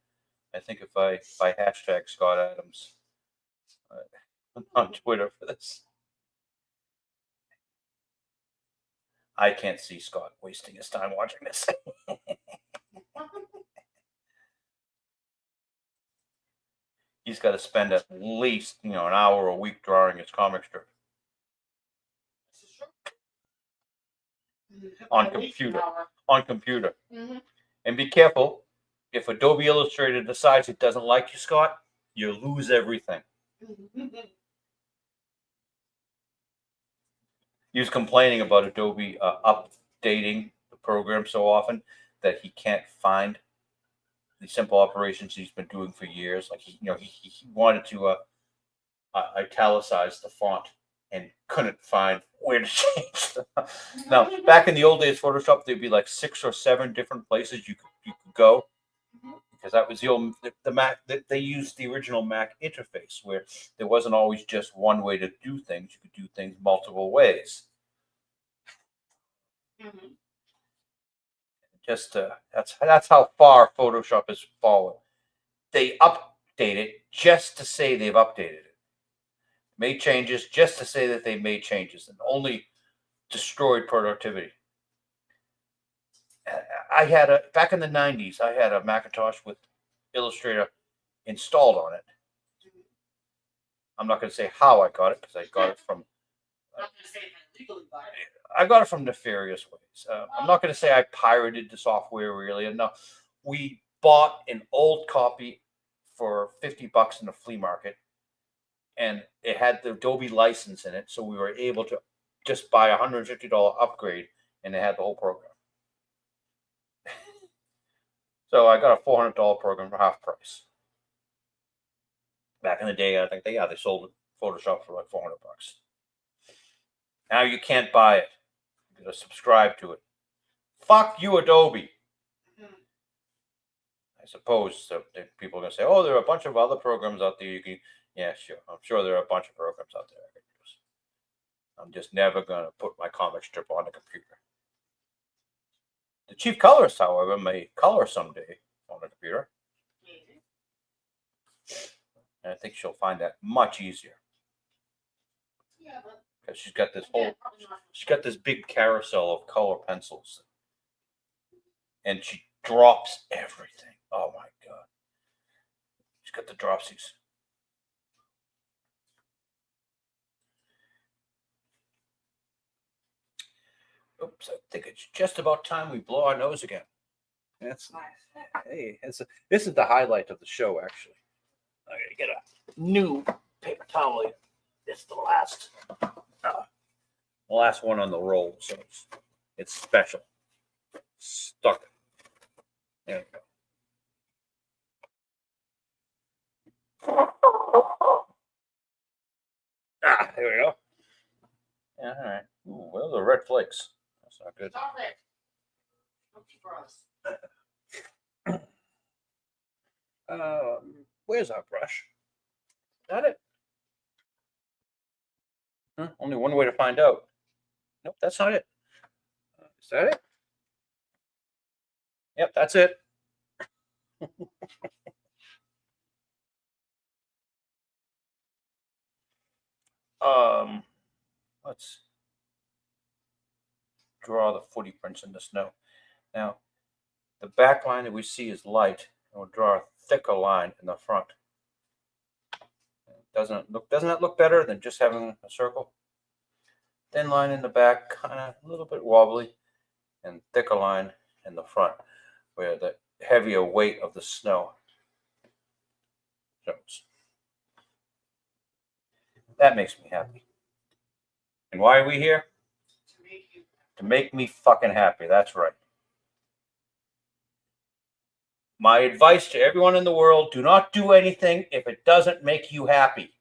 Speaker 1: I think if I hashtag Scott Adams on Twitter for this, I can't see Scott wasting his time watching this. He's got to spend at least an hour a week drawing his comic strip on computer.
Speaker 2: Mm-hmm.
Speaker 1: And be careful, if Adobe Illustrator decides it doesn't like you, Scott, you lose everything. He was complaining about Adobe updating the program so often that he can't find the simple operations he's been doing for years. Like he wanted to italicized the font and couldn't find where to change them. Now, back in the old days, Photoshop, there'd be like 6 or 7 different places you could go, because that was the Mac that they used, the original Mac interface, where there wasn't always just one way to do things. You could do things multiple ways.
Speaker 2: Mhm.
Speaker 1: Just that's how far Photoshop has fallen. They update it just to say they've updated it, made changes just to say that they made changes, and only destroyed productivity. I had back in the 90s, I had a Macintosh with Illustrator installed on it. I'm not going to say how I got it, because I got it from
Speaker 2: I'm not gonna say if I legally buy it.
Speaker 1: I got it from nefarious ways. I'm not going to say I pirated the software, really. No, we bought an old copy for $50 in the flea market, and it had the Adobe license in it, so we were able to just buy a $150 upgrade, and it had the whole program. So I got a $400 program for half price. Back in the day, I think they sold Photoshop for like $400. Now you can't buy it. You got to subscribe to it. Fuck you, Adobe.
Speaker 2: Mhm.
Speaker 1: I suppose so. People are going to say, "Oh, there are a bunch of other programs out there you can." Yeah, sure. I'm sure there are a bunch of programs out there I can use. I'm just never going to put my comic strip on the computer. The chief colorist, however, may color someday on the computer.
Speaker 2: Maybe.
Speaker 1: And I think she'll find that much easier,
Speaker 2: Yeah, but
Speaker 1: because she's got this
Speaker 2: yeah, probably not.
Speaker 1: she's got this big carousel of color pencils, and she drops everything. Oh my god, she's got the dropsies. Oops, I think it's just about time we blow our nose again. That's hey, this is the highlight of the show, actually. I gotta get a new paper towel. It's the last one on the roll, so it's special. Stuck. There we go. There we go. Yeah, all right. Ooh, well, the red flakes. That's not good.
Speaker 2: Stop it. Don't be gross.
Speaker 1: Where's our brush? Is that it? Huh? Only one way to find out. Nope, that's not it. Is that it? Yep, that's it. Let's draw the footy prints in the snow. Now, the back line that we see is light, and we'll draw a thicker line in the front. Doesn't that look better than just having a circle? Thin line in the back, kind of a little bit wobbly, and thicker line in the front, where the heavier weight of the snow shows. That makes me happy. And why are we here?
Speaker 2: To make you.
Speaker 1: To make me fucking happy. That's right. My advice to everyone in the world: do not do anything if it doesn't make you happy.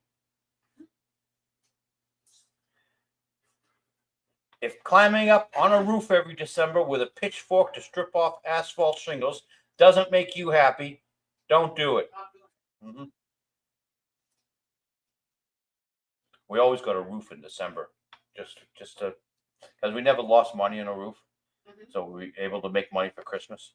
Speaker 1: If climbing up on a roof every December with a pitchfork to strip off asphalt shingles doesn't make you happy, don't do it. Mm-hmm. We always got a roof in December, just to, because we never lost money on a roof, so we were able to make money for Christmas.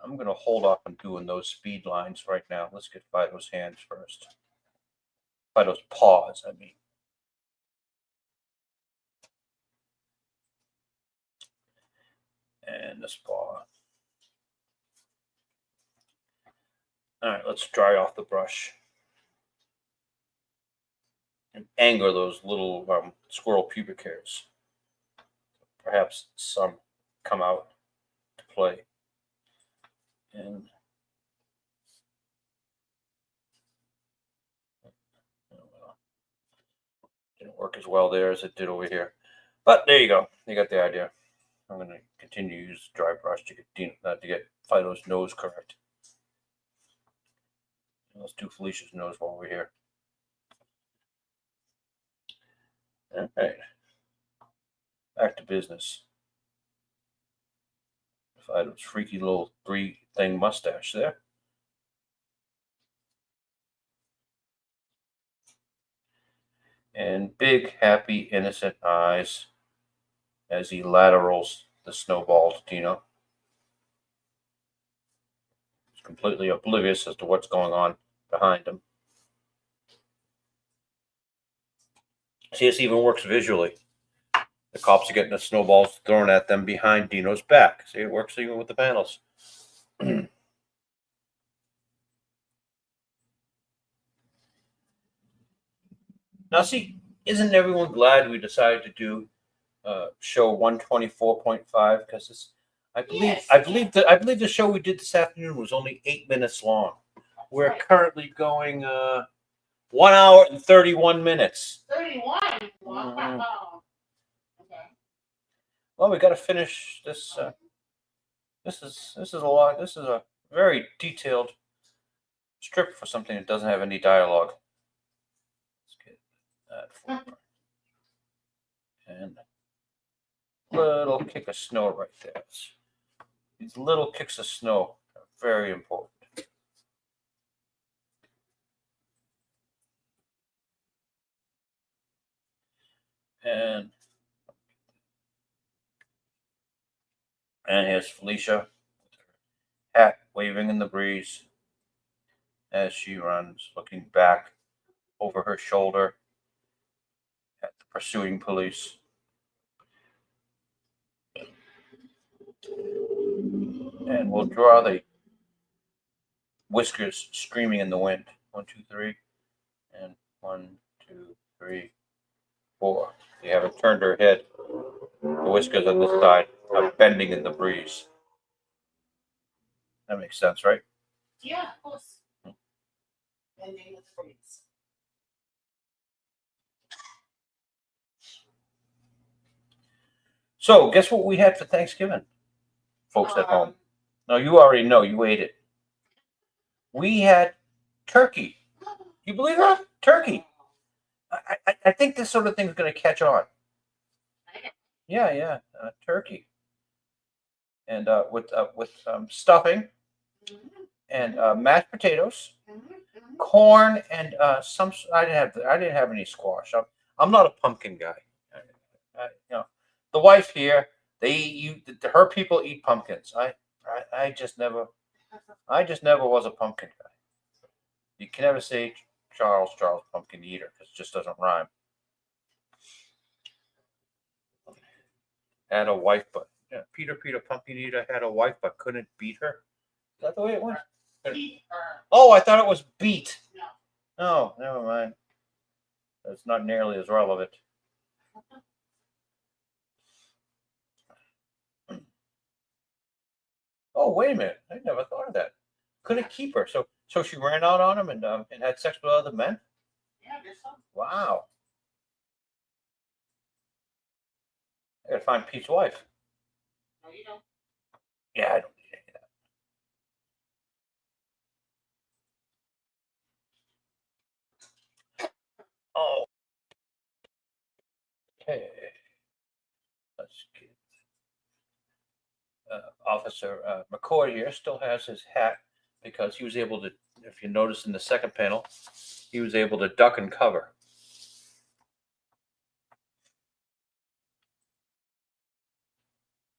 Speaker 1: I'm going to hold off on doing those speed lines right now. Let's get Fido's hands first. Fido's paws, I mean. And this paw. All right, let's dry off the brush and anger those little squirrel pubic hairs. Perhaps some come out to play. And Didn't work as well there as it did over here. But there you go. You got the idea. I'm going to continue to use dry brush to get Fido's nose correct. Let's do Felicia's nose while we're here. All right. Back to business. Fido's freaky little three-thing mustache there. And big, happy, innocent eyes as he laterals the snowball to Dino. He's completely oblivious as to what's going on behind him. See, this even works visually. The cops are getting the snowballs thrown at them behind Dino's back. See, it works even with the panels. Now, see, isn't everyone glad we decided to do show 124.5? Because I believe the show we did this afternoon was only 8 minutes long. We're currently going 1 hour and 31 minutes.
Speaker 2: 31. Wow. Okay.
Speaker 1: Well, we got to finish this. This is a lot. This is a very detailed strip for something that doesn't have any dialogue. Let's get that forward. And little kick of snow right there. These little kicks of snow are very important. And here's Felicia, hat waving in the breeze as she runs, looking back over her shoulder at the pursuing police. And we'll draw the whiskers screaming in the wind. 1, 2, 3. And 1, 2, 3, 4. You haven't turned her head. The whiskers on this side are bending in the breeze. That makes sense, right?
Speaker 2: Yeah, of course. Bending with the breeze.
Speaker 1: So, guess what we had for Thanksgiving, folks at home? No, you already know. You ate it. We had turkey. You believe that? Turkey. I think this sort of thing is going to catch on. Yeah, turkey. And with stuffing and mashed potatoes, corn, and some. I didn't have any squash. I'm not a pumpkin guy. The wife here, her people eat pumpkins. I just never was a pumpkin guy. You can never say Charles Pumpkin Eater because it just doesn't rhyme. Had a wife, but Peter Pumpkin Eater had a wife, but couldn't beat her. Is that the way it went?
Speaker 2: Beat her.
Speaker 1: Oh, I thought it was beat.
Speaker 2: No.
Speaker 1: Oh, never mind. That's not nearly as relevant. Oh, wait a minute. I never thought of that. Couldn't keep her. So she ran out on him and had sex with other men?
Speaker 2: Yeah, I guess so.
Speaker 1: Wow. I gotta find Pete's wife.
Speaker 2: No, you don't.
Speaker 1: Yeah, I don't need any of that. Oh. Okay. Let's get Officer McCoy here still has his hat because he was able to, if you notice in the second panel, he was able to duck and cover.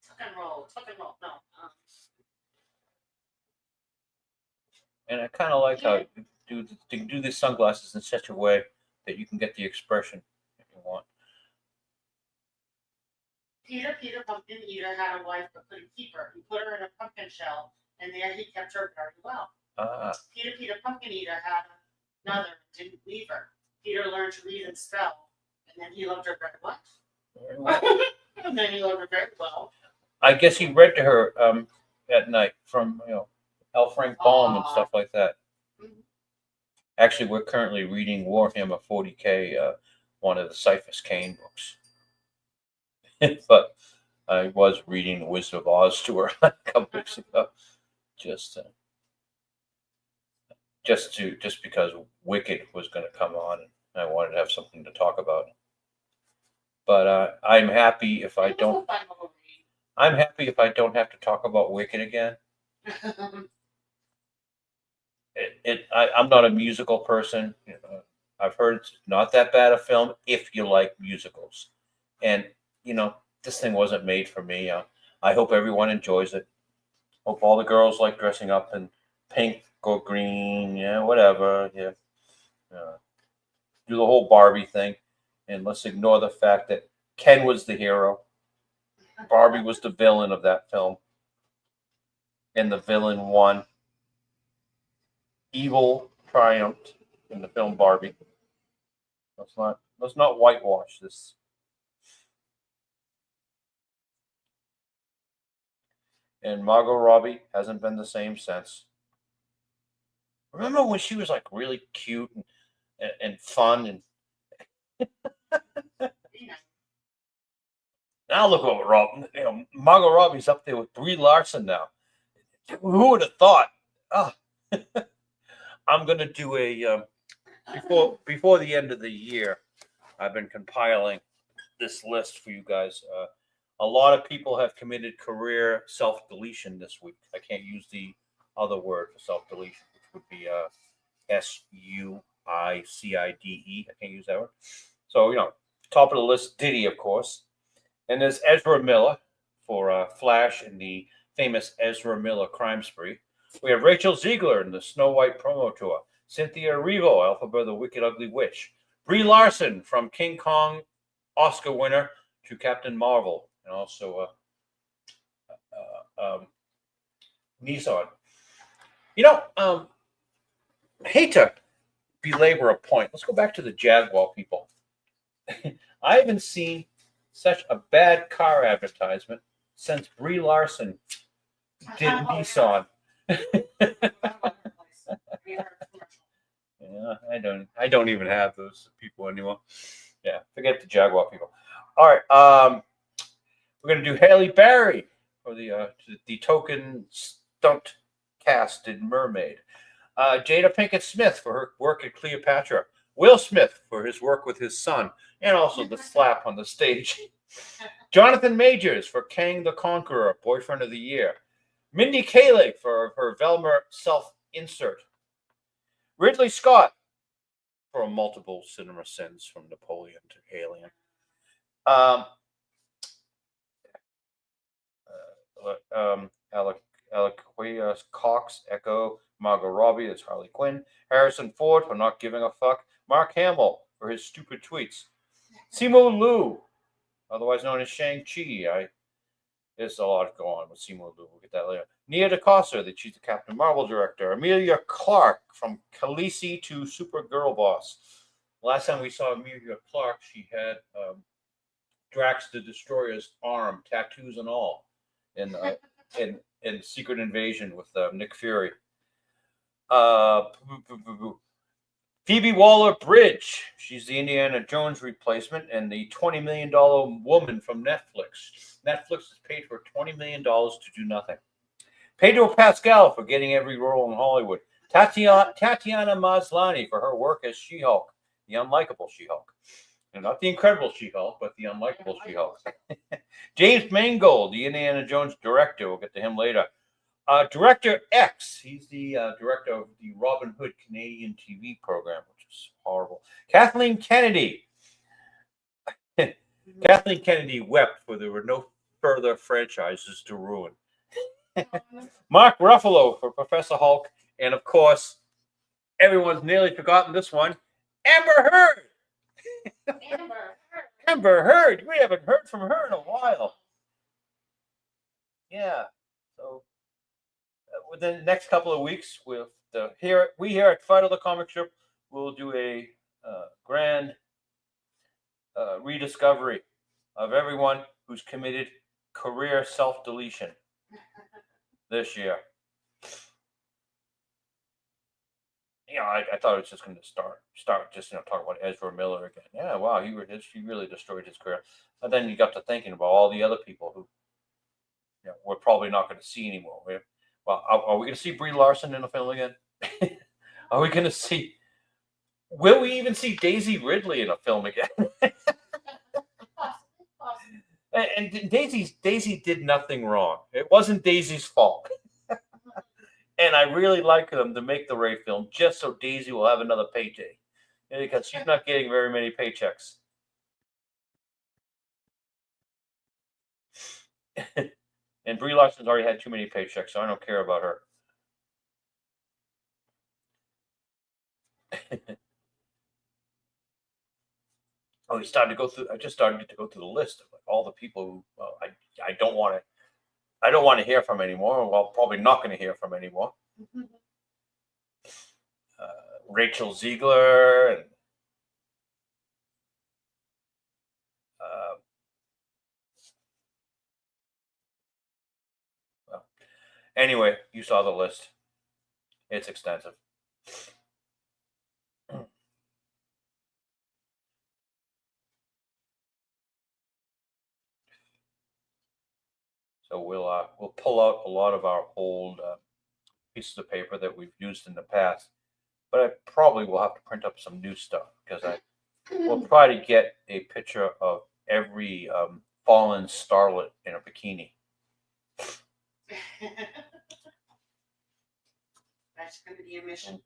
Speaker 2: Tuck and roll. No.
Speaker 1: And I kind of like how you do these sunglasses in such a way that you can get the expression if you want.
Speaker 2: Peter Pumpkin Eater had a wife but couldn't keep her. He put her in a pumpkin shell, and there he kept her very well. Peter Pumpkin Eater had another, didn't leave her. Peter learned to read and spell, and then he loved her very well. And then he loved her very well.
Speaker 1: I guess he read to her at night from L. Frank Baum and stuff like that. Mm-hmm. Actually, we're currently reading Warhammer 40K one of the Cyphus Kane books. But I was reading The Wizard of Oz to her a couple weeks ago, just because Wicked was going to come on, and I wanted to have something to talk about. But I'm happy if I don't. I'm happy if I don't have to talk about Wicked again. I'm not a musical person. You know, I've heard it's not that bad a film if you like musicals, and this thing wasn't made for me. I hope everyone enjoys it. Hope all the girls like dressing up in pink or green, yeah, whatever. Yeah, do the whole Barbie thing, and let's ignore the fact that Ken was the hero. Barbie was the villain of that film, and the villain won. Evil triumphed in the film Barbie. Let's not whitewash this. And Margot Robbie hasn't been the same since. Remember when she was like really cute and fun and now look what Margot Robbie's up there with Brie Larson now. Who would have thought? Oh. I'm gonna do a before the end of the year. I've been compiling this list for you guys. A lot of people have committed career self-deletion this week. I can't use the other word for self-deletion, which would be SUICIDE. I can't use that word. So, top of the list, Diddy, of course. And there's Ezra Miller for Flash in the famous Ezra Miller crime spree. We have Rachel Ziegler in the Snow White promo tour. Cynthia Erivo, Alphabet the Wicked Ugly Witch. Brie Larson from King Kong, Oscar winner, to Captain Marvel. And also Nissan. I hate to belabor a point. Let's go back to the Jaguar people. I haven't seen such a bad car advertisement since Brie Larson did Nissan. Yeah, I don't even have those people anymore. Yeah, forget the Jaguar people. All right, we're gonna do Halle Berry for the token stunt cast in Mermaid. Jada Pinkett Smith for her work at Cleopatra. Will Smith for his work with his son, and also the slap on the stage. Jonathan Majors for Kang the Conqueror, Boyfriend of the Year. Mindy Kaling for her Velma self-insert. Ridley Scott for multiple cinema sins from Napoleon to Alien. Alec Cox, Echo, Margot Robbie as Harley Quinn. Harrison Ford for not giving a fuck. Mark Hamill for his stupid tweets. Simu Liu, otherwise known as Shang-Chi. There's a lot going on with Simu Liu. We'll get that later. Nia DaCosta, she's the Captain Marvel director. Amelia Clark from Khaleesi to Supergirl Boss. Last time we saw Amelia Clark, she had Drax the Destroyer's arm, tattoos and all, in Secret Invasion with Nick Fury. Phoebe Waller-Bridge, she's the Indiana Jones replacement and the $20 million woman from Netflix. Netflix has paid for $20 million to do nothing. Pedro Pascal for getting every role in Hollywood. Tatiana Maslany for her work as She-Hulk, the unlikable She-Hulk. And not the incredible She-Hulk, but the unlikable She-Hulk. James Mangold, the Indiana Jones director. We'll get to him later. Director X, he's the director of the Robin Hood Canadian TV program, which is horrible. Kathleen Kennedy. Kathleen Kennedy wept for there were no further franchises to ruin. Mark Ruffalo for Professor Hulk. And, of course, everyone's nearly forgotten this one, Amber Heard. Amber Heard. We haven't heard from her in a while. Yeah. So within the next couple of weeks, we here at Fido the Comic Strip will do a grand rediscovery of everyone who's committed career self-deletion this year. I thought it was just going to start just talk about Ezra Miller again. Yeah, wow, he really destroyed his career. And then you got to thinking about all the other people who we're probably not going to see anymore. Well, are we going to see Brie Larson in a film again? Are we going to see? Will we even see Daisy Ridley in a film again? And Daisy did nothing wrong. It wasn't Daisy's fault. And I really like them to make the Ray film just so Daisy will have another payday, because she's not getting very many paychecks. And Brie Larson's already had too many paychecks, so I don't care about her. Oh, I just started to go through the list of all the people who I don't want to hear from anymore. Well, probably not going to hear from anymore. Rachel Ziegler and well, anyway, you saw the list. It's extensive. So we'll pull out a lot of our old pieces of paper that we've used in the past, but I probably will have to print up some new stuff, because I will try to get a picture of every fallen starlet in a bikini.
Speaker 2: That's going to be a mission.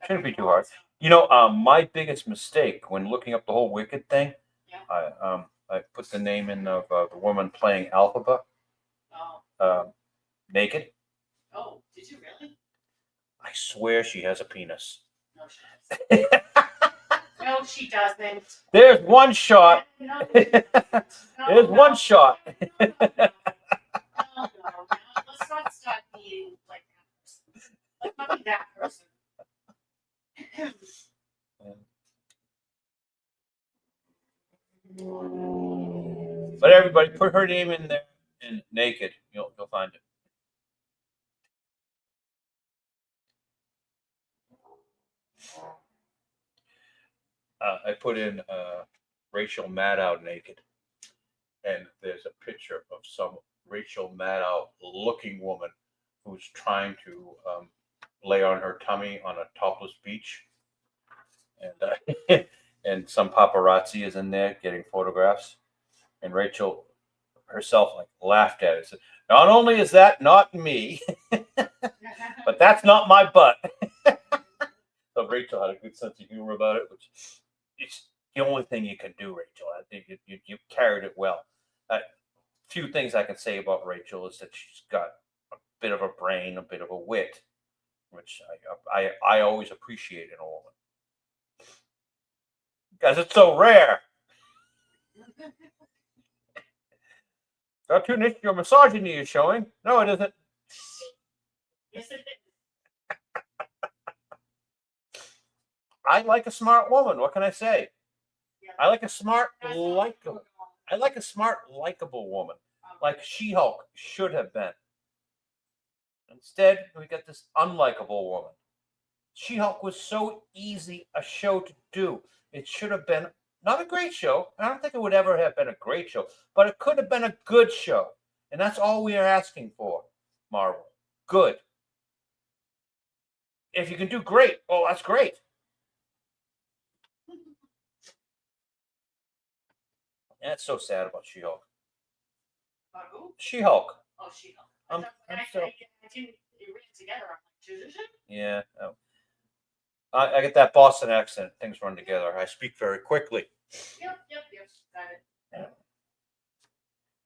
Speaker 1: Shouldn't be too hard. My biggest mistake when looking up the whole Wicked thing, I put the name in of the woman playing Alphaba. Naked.
Speaker 2: Oh, did you really?
Speaker 1: I swear she has a penis.
Speaker 2: No, she doesn't. No, she doesn't.
Speaker 1: There's one shot.
Speaker 2: No,
Speaker 1: There's one shot.
Speaker 2: No. Let's not start being like that person. Let's not be that person.
Speaker 1: But everybody, put her name in there and naked. You'll find it. I put in Rachel Maddow naked, and there's a picture of some Rachel Maddow looking woman who's trying to lay on her tummy on a topless beach, and and some paparazzi is in there getting photographs, and Rachel herself laughed at it. Said, "Not only is that not me, but that's not my butt." So Rachel had a good sense of humor about it, which is the only thing you can do, Rachel. I think you carried it well. Few things I can say about Rachel is that she's got a bit of a brain, a bit of a wit, which I always appreciate in a woman, because it's so rare. Cartoonist, your misogyny is showing. No, it isn't.
Speaker 2: Yes, it is.
Speaker 1: I like a smart woman. What can I say?
Speaker 2: Yeah.
Speaker 1: I like a smart, likable woman, like She-Hulk should have been. Instead, we got this unlikable woman. She-Hulk was so easy a show to do. It should have been not a great show. I don't think it would ever have been a great show, but it could have been a good show. And that's all we are asking for, Marvel. Good. If you can do great, well, that's great. That's so sad about She-Hulk.
Speaker 2: About who?
Speaker 1: She-Hulk.
Speaker 2: Oh, She-Hulk.
Speaker 1: I
Speaker 2: didn't it ran together. I'm like,
Speaker 1: yeah. I get that Boston accent. Things run together. I speak very quickly.
Speaker 2: Yep. Got it.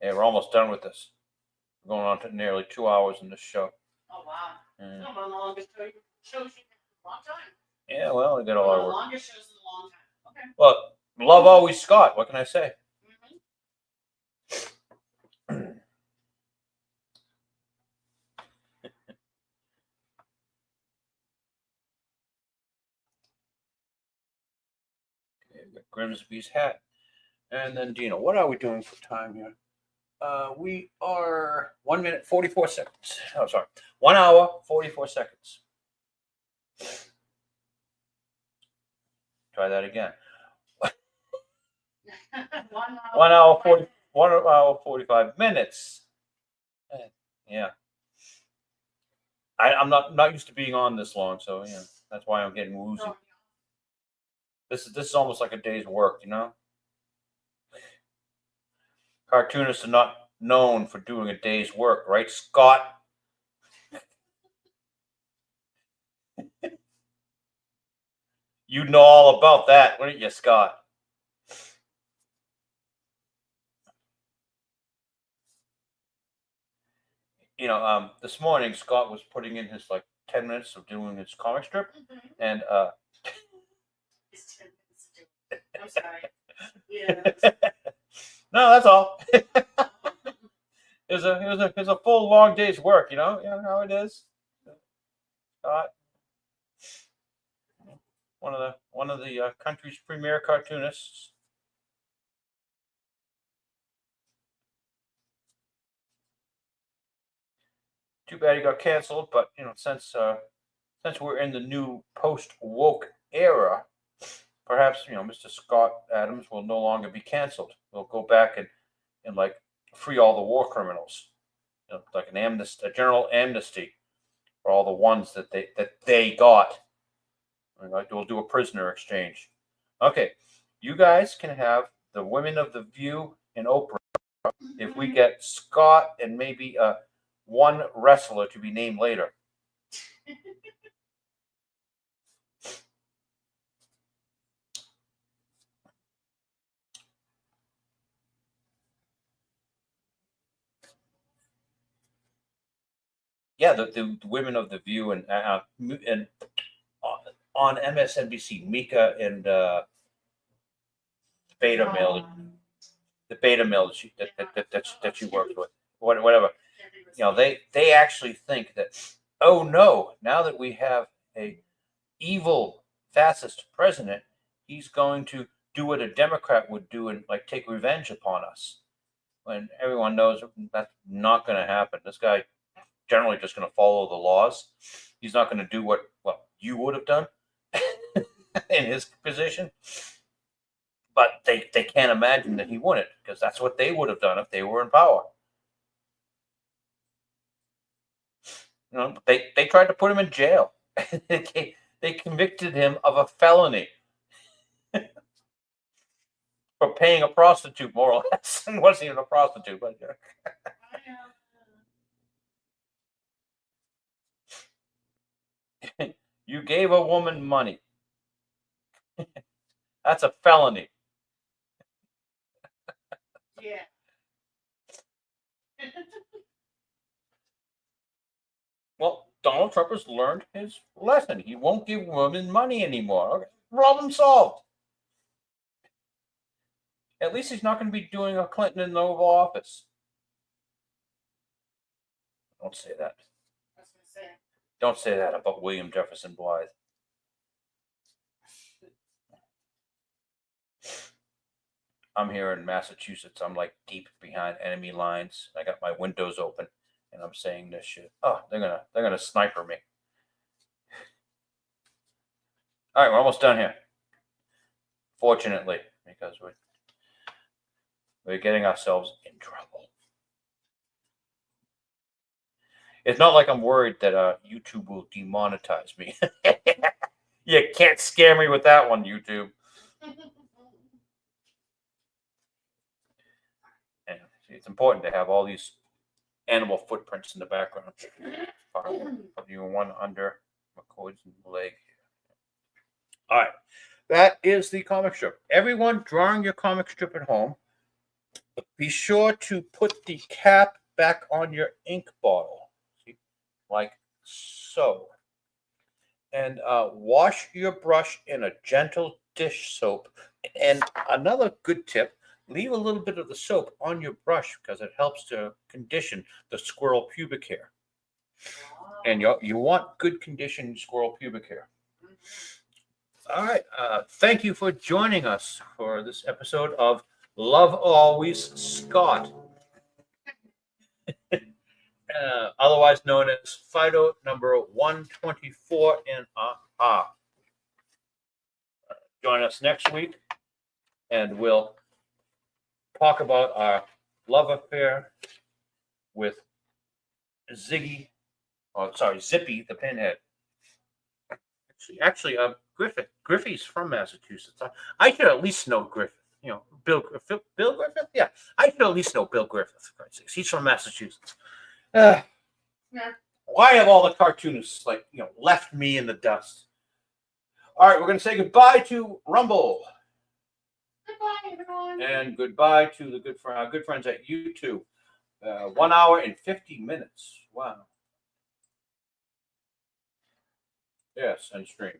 Speaker 1: Yeah, we're almost done with this. We're going on to nearly 2 hours in this show.
Speaker 2: Oh, wow. It's one of the longest shows you've had in a long time.
Speaker 1: Yeah, well, we did a lot of work.
Speaker 2: One of the longest shows in a long time. Okay.
Speaker 1: Well, love always Scott. What can I say? Grimsby's hat. And then Dino, what are we doing for time here? We are 1 minute 44 seconds. Oh, sorry, 1 hour 44 seconds. Try that again.
Speaker 2: 1 hour
Speaker 1: 1 hour 45 minutes. Yeah. I'm not used to being on this long, so yeah, that's why I'm getting woozy. This is almost like a day's work, you know. Cartoonists are not known for doing a day's work, right, Scott? You know all about that, wouldn't you, Scott? You know, this morning Scott was putting in his like 10 minutes of doing his comic strip, and
Speaker 2: It's 10 minutes to do it. I'm sorry. Yeah.
Speaker 1: no, that's all. It's a full long day's work, you know how it is. Scott, one of the country's premier cartoonists. Too bad he got canceled, but you know, since we're in the new post woke era, perhaps you know Mr. Scott Adams will no longer be canceled. We'll go back and like free all the war criminals, you know, like a general amnesty for all the ones that they got. Like we'll do a prisoner exchange. Okay, you guys can have the women of the View and Oprah if we get Scott and maybe one wrestler to be named later. Yeah, the women of the View and on MSNBC, Mika and Beta Male, the Beta Male that she worked with, whatever. You know, they actually think that, oh no, now that we have a evil fascist president, he's going to do what a Democrat would do and like take revenge upon us. When everyone knows that's not going to happen. This guy generally just going to follow the laws. He's not going to do what you would have done in his position. But they can't imagine that he wouldn't, because that's what they would have done if they were in power. You know, they tried to put him in jail. They convicted him of a felony for paying a prostitute, more or less. It wasn't even a prostitute, but you gave a woman money. That's a felony.
Speaker 2: Yeah.
Speaker 1: Well, Donald Trump has learned his lesson. He won't give women money anymore. Okay. Problem solved. At least he's not going to be doing a Clinton in the Oval Office. Don't say that.
Speaker 2: I was gonna say.
Speaker 1: Don't say that about William Jefferson Blythe. I'm here in Massachusetts. I'm like deep behind enemy lines. I got my windows open, and I'm saying this shit. Oh, they're gonna sniper me. All right, we're almost done here. Fortunately, because we're getting ourselves in trouble. It's not like I'm worried that YouTube will demonetize me. You can't scare me with that one, YouTube. And it's important to have all these animal footprints in the background. You one under McCoy's leg. All right, that is the comic strip. Everyone drawing your comic strip at home, be sure to put the cap back on your ink bottle, like so. And wash your brush in a gentle dish soap. And another good tip, leave a little bit of the soap on your brush because it helps to condition the squirrel pubic hair. And you want good conditioned squirrel pubic hair. All right. Thank you for joining us for this episode of Love Always Scott. Otherwise known as Fido number 124 in Join us next week, and we'll talk about our love affair with Zippy the Pinhead. Actually, Griffey's from Massachusetts. I should at least know Griffith. Bill Griffith. Yeah, I should at least know Bill Griffith. For Christ's sakes. He's from Massachusetts.
Speaker 2: Yeah.
Speaker 1: Why have all the cartoonists left me in the dust? All right, we're going to say goodbye to Rumble.
Speaker 2: Goodbye, everyone.
Speaker 1: And goodbye to our good friends at YouTube. 1 hour and 50 minutes. Wow. Yes, and stream.